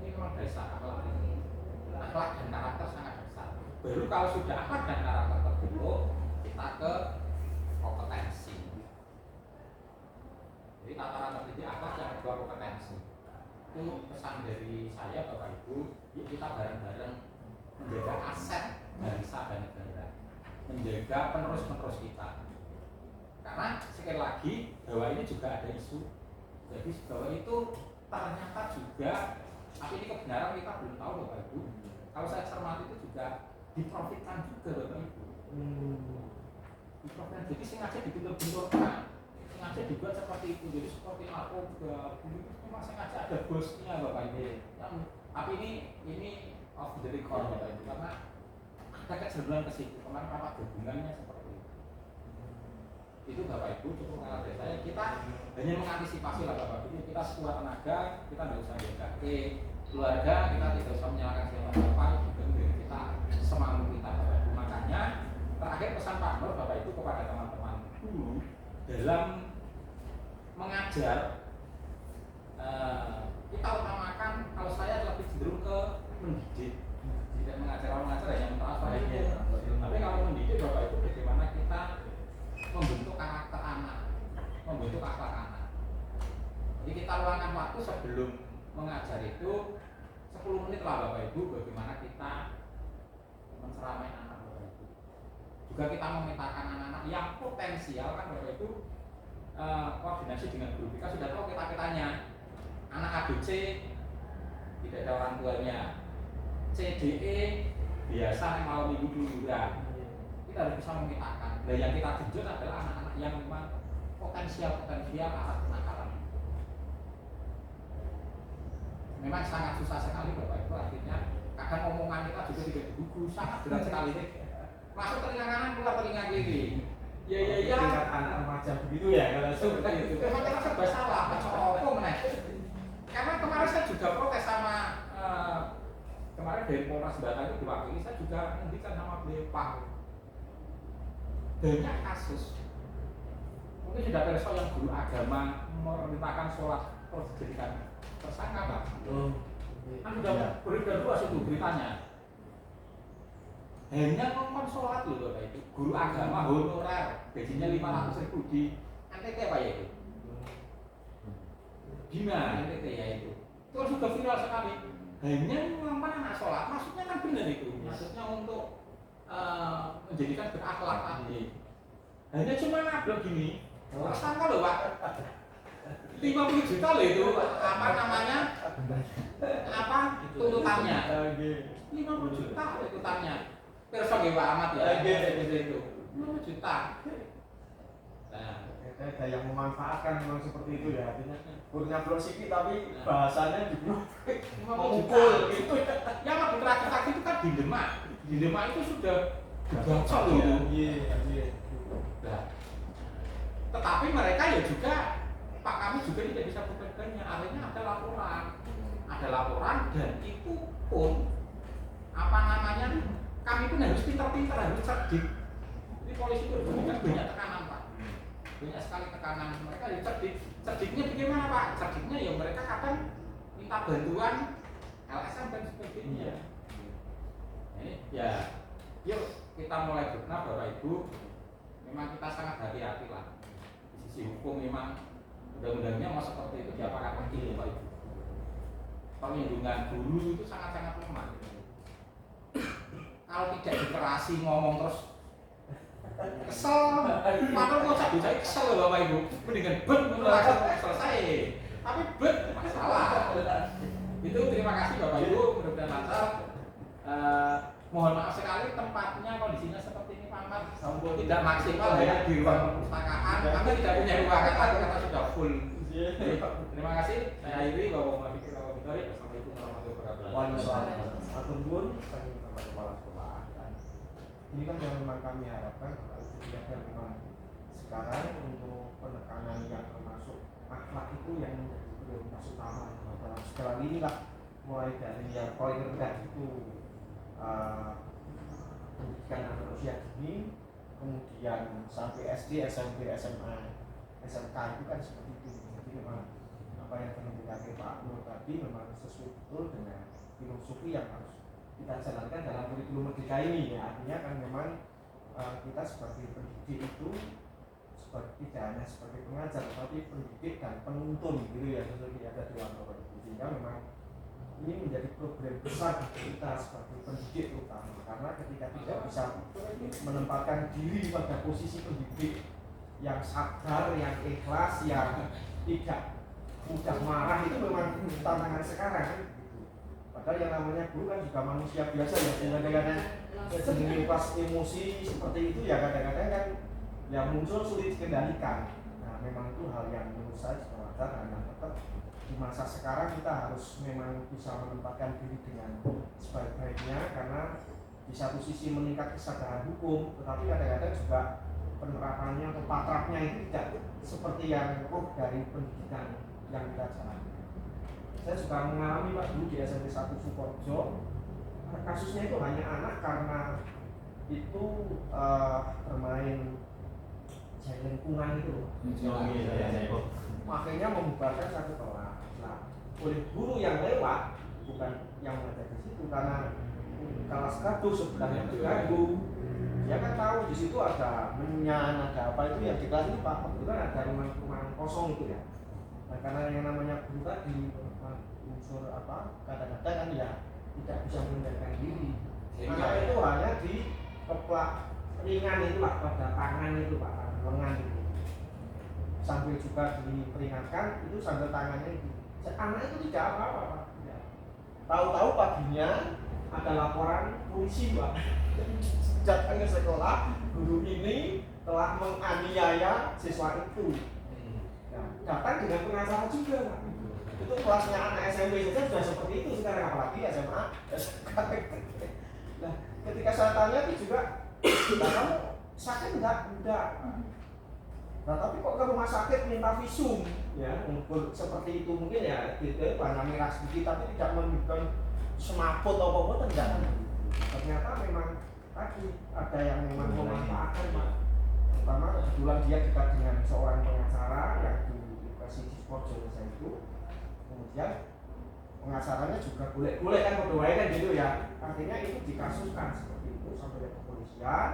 S5: ini memang dasar akhlak dan karakter sangat besar. Baru kalau sudah akhlak dan karakter terbentuk, kita ke kompetensi. Jadi tataran terdidik akhlak yang kedua kompetensi. Itu pesan dari saya Bapak Ibu, yuk kita bareng-bareng menjaga aset bangsa dan negara, menjaga penerus-penerus kita. Karena sekali lagi bahwa ini juga ada isu, jadi bahwa itu ternyata juga, tapi ini kebenaran kita belum tahu Bapak Ibu. Kalau saya cermati itu juga diprofitkan juga Bapak Ibu. Diprofitkan, jadi sengaja dibentur-benturkan, sengaja dibuat seperti itu. Jadi seperti narkoba, memang sengaja ada bosnya Bapak Ibu. Tapi ini off the record Bapak Ibu, karena ada kecenderungan ke situ. Kemarin rapat gabungannya seperti itu. Itu Bapak Ibu cukup mengalah dari saya. Kita hanya mengantisipasi lah Bapak Ibu. Kita sekuat tenaga, kita tidak usah jaga keluarga, kita tidak usah menyalahkan siapa-siapa. Kita semampu kita Bapak Ibu. Makanya terakhir pesan Pak Nur Bapak Ibu kepada teman-teman guru dalam mengajar, kita utamakan, kalau saya lebih cenderung ke mendidik, tidak mengajar. Orang mengajar hanya mentransfer ilmu. Tapi kalau mendidik Bapak Ibu, bagaimana kita membentuk karakter anak, membentuk akhlak anak. Jadi kita luangkan waktu sebelum mengajar itu 10 menit lah Bapak Ibu, bagaimana kita menceramai anak Bapak Ibu. Juga kita memetakan anak-anak yang potensial kan Bapak Ibu, koordinasi dengan guru kita sudah tahu petanya. Anak ABC tidak ada orang tuanya, CDE biasa yang malam minggu dulu ya. Kita harus bisa memetakan. Dan yang kita genjot adalah anak-anak yang memang potensial arah kenakalan. Memang sangat susah sekali Bapak Ibu, artinya kadang omongan kita juga tidak dibuku, sangat berat sekali. Masuk telinga kanan, keluar telinga kiri. Ya.
S2: Tingkat anak remaja begitu ya kalau
S5: seperti itu. Memang kita serba salah, apa meneh. Karena kemarin saya juga protes sama kemarin dari Polres Batang itu diwakili, saya juga ngendikan sama beliau Pak. Banyak kasus. Mungkin sudah perso yang guru agama memerintahkan sholat terus dijadikan tersangka Pak. Kan sudah beredar luas itu beritanya. Hanya ngomong sholat loh Bapak itu. Guru agama honorer, gajinya 500.000 di NTT Pak ya itu. Gimana NTT ya itu. Itu kan sudah viral sekali. Hanya ngomong anak sholat, maksudnya kan benar itu. Maksudnya untuk menjadikan berakhlak tadi. Hanya cuma nabrak gini. Tersangka loh Pak. 50 juta loh itu apa namanya? Apa tuntutannya? 50 juta tuntutannya. Perso nggih Pak Ahmad ya. Itu 50 juta. Nah,
S2: ada yang memanfaatkan memang seperti itu ya, artinya kurnya prosiki tapi bahasanya juga
S5: memukul gitu. Yang lebih terakhir itu kan di Demak. Di Demak itu sudah bocor loh.
S2: Iya.
S5: Nah, tetapi mereka ya juga, Pak kami juga tidak bisa berbedanya. Artinya ada laporan dan itu pun apa namanya, kami pun harus pintar-pintar, harus cerdik. Jadi polisi itu memberikan banyak tekanan Pak, banyak sekali tekanan. Mereka harus cerdik. Cerdiknya bagaimana Pak? Cerdiknya ya mereka kadang minta bantuan LSM dan sebagainya. Ini ya, yuk kita mulai bebenah Bapak Ibu. Memang kita sangat hati-hati lah. Di sisi hukum memang undang-undangnya mau seperti itu diapakan lagi Bapak Ibu. Perlindungan guru itu sangat-sangat lemah. Kalau tidak dikerasi ngomong terus kesel, padahal mau saya kesel loh Bapak Ibu. Mendingan langsung selesai. Tapi masalah. Itu terima kasih Bapak Ibu, mudah-mudahan lancar. Mohon maaf sekali tempatnya kondisinya seperti ini Pak Ahmad, tidak maksimal ya di ruang perpustakaan. Kami tidak punya ruangan lagi karena sudah full. Terima kasih. Saya akhiri Bapak Fikri Bapak Victoria. Assalamualaikum warahmatullahi wabarakatuh.
S2: Waalaikumsalam. Atur pun kami Bapak Kepala Sekolah. Ini kan yang memang kami harapkan kebijakan memang sekarang untuk penekanan yang termasuk akhlak itu yang menjadi prioritas utama dalam segala inilah, mulai dari yang paling rendah itu pendidikan anak usia dini, kemudian sampai SD, SMP, SMA, SMK itu kan seperti itu. Jadi memang apa yang disampaikan Pak Nur tadi memang sesuai betul dengan filosofi yang harus kita jalankan dalam kurikulum merdeka ini ya. Artinya kan memang kita sebagai pendidik itu tidak hanya sebagai pengajar, tapi pendidik dan penuntun gitu ya, seperti ada di dalam Bapak Ibu. Sehingga memang ini menjadi problem besar bagi kita sebagai pendidik terutama, karena ketika tidak bisa menempatkan diri pada posisi pendidik yang sadar, yang ikhlas, yang tidak mudah marah, itu memang tantangan sekarang kan. Padahal yang namanya guru kan juga manusia biasa ya, kadang-kadang pas emosi seperti itu ya kadang-kadang kan yang muncul sulit dikendalikan. Nah memang itu hal yang menurut saya juga wajar, karena tetap di masa sekarang kita harus memang bisa menempatkan diri dengan sebaik-baiknya, karena di satu sisi meningkat kesadaran hukum, tetapi kadang-kadang juga penerapannya atau patrapnya itu tidak seperti yang roh dari pendidikan yang kita jalankan. Saya juga mengalami Pak dulu di SMP 1 Sukorejo, kasusnya itu hanya anak karena itu bermain jaring lingkungan itu, makanya membubarkan satu kelas. Nah, oleh guru yang lewat, bukan yang mengajar di situ, karena kelas gaduh sebelahnya terganggu, dia kan tahu di situ ada menyan, ada apa itu yang di kelas ini Pak, itu kan ada rumah kosong itu ya. Nah, karena yang namanya guru tadi unsur apa, kadang-kadang kan ya tidak bisa mengendalikan diri. Anak itu hanya di keplak ringan itu Pak, pada tangan itu Pak, lengan itu. Sambil juga diperingatkan itu sambil tangannya itu. Anak itu tidak apa-apa Pak. Ya. Tahu-tahu paginya ada laporan polisi Pak. Datang ke sekolah, guru ini telah menganiaya siswa itu. Nah, datang dengan pengacara juga Pak. Itu kelasnya anak SMP saja sudah seperti itu sekarang, apalagi SMA. Nah, ketika saya tanya itu juga, kamu sakit enggak? Nah, tapi kok ke rumah sakit minta visum, ya, seperti itu mungkin ya, gitu, warna merah sedikit, tapi tidak menunjukkan semaput atau apa-apa, tidak kan? Ternyata memang tadi ada yang memang memanfaatkan Pak. Pertama kebetulan dia dekat dengan seorang pengacara yang dikasih di Sukorejo saya itu. Kemudian pengacaranya juga boleh kan berdoa kan gitu ya, artinya itu dikasuskan seperti itu sampai ke kepolisian.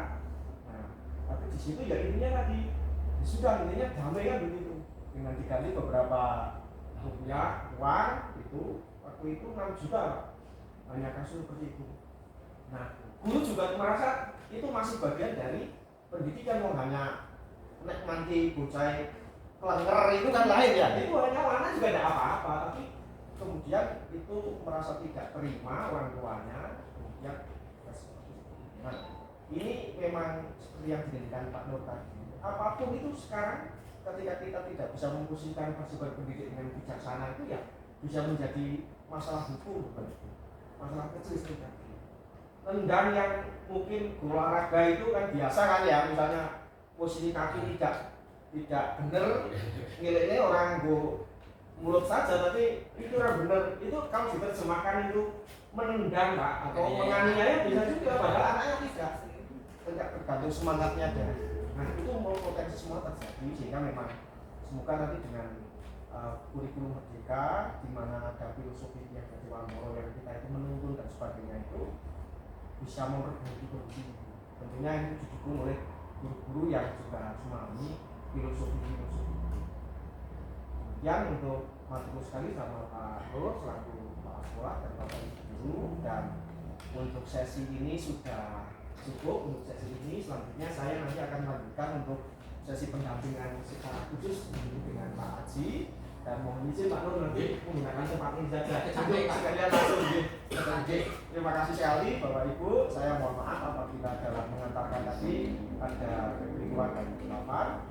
S2: Nah, tapi di situ ya intinya tadi sudah intinya damai kan begitu, dengan diganti beberapa rupiah uang itu, waktu itu 6 juta hanya kasus seperti itu. Nah, guru juga merasa itu masih bagian dari pendidikan, mau hanya nanti bocah kelenger itu kan lain ya, itu hanya warna juga tidak apa-apa, tapi kemudian itu merasa tidak terima orang tuanya, kemudian nah ini memang seperti yang didirikan Pak Nur tadi, apapun itu sekarang ketika kita tidak bisa memposisikan sebagai pendidik dengan bijaksana itu ya bisa menjadi masalah hukum, masalah kecil seperti tendang yang mungkin olahraga itu kan biasa kan ya, misalnya posisi kaki tidak benar, nilainya orang mulut saja, tapi itu orang benar, itu kalau diterjemahkan itu menendang Pak, atau menganiaya bisa juga, padahal anaknya tidak tergantung semangatnya aja. Nah itu mau potensi semua terjadi, sehingga memang semoga nanti dengan kurikulum merdeka, di mana ada filosofi yang dari Moro yang kita itu menuntun dan sebagainya itu bisa memperbaiki kondisi ini. Tentunya ini didukung oleh guru-guru yang juga harus memahami filosofi-filosofi itu. Kemudian untuk matur sekali sama Pak Nur selaku kepala sekolah dan Bapak Ibu guru, dan untuk sesi ini sudah cukup. Untuk sesi ini selanjutnya saya nanti akan lanjutkan untuk sesi pendampingan secara khusus dengan Pak Haji, dan mohon izin Pak Nur nanti menggunakan tempat ini saja untuk sekalian langsung. Terima kasih sekali Bapak Ibu, saya mohon maaf apabila dalam mengantarkan tadi ada kekeliruan dan kesalahan.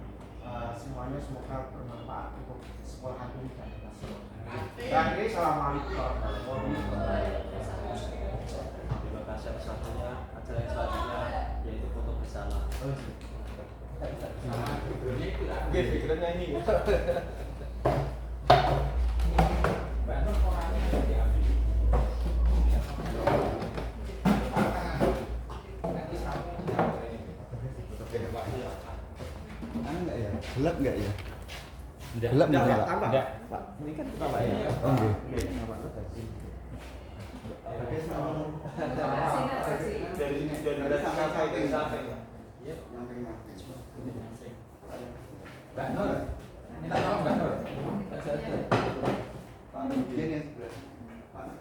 S2: Semuanya semoga bermanfaat untuk sekolahan ini dan kita semua. Dan ini assalamualaikum warahmatullahi wabarakatuh.
S4: Terima kasih atas waktunya. Acara yang selanjutnya yaitu foto bersama.
S2: Oke, pikirannya ini.
S5: Mbak Nur orangnya diambil. Nanti sampai
S3: Enggak ya? Gelap enggak ya?
S5: Enggak.
S3: Gelap enggak, Pak?
S5: Enggak.
S2: Pak, ini kan kita Pak ya.
S3: Oh, nggih.
S2: Pak Nur dari sini.
S3: Oke, sama.
S4: Dari ada samping samping.
S5: Mbak Nur, minta tolong Mbak Nur.
S3: Pak Nurdin yang sebelah. Pak.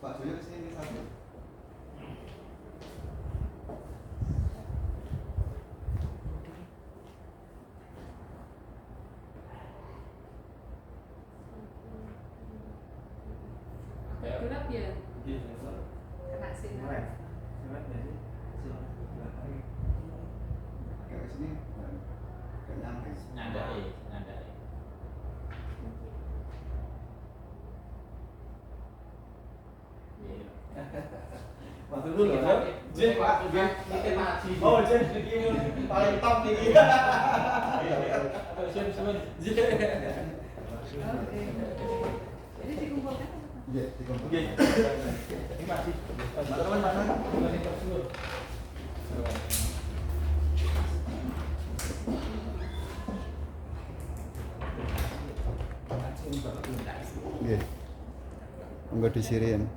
S3: Pak Joyo kesini satu.
S1: Gelap ya? Kena sinar.
S3: Agak kesini. Agak nyampe.
S5: Nyandai.
S2: Waktu dulu ya. Jen Pak, Jen
S5: Kita ngaji.
S2: Oh, Jen ini paling top nih.
S5: Jen semen.
S1: Oke. Jadi dikumpulkan apa?
S3: Iya, dikumpul.
S5: Ini masih.
S3: Mana? Nggih. Enggak disirin.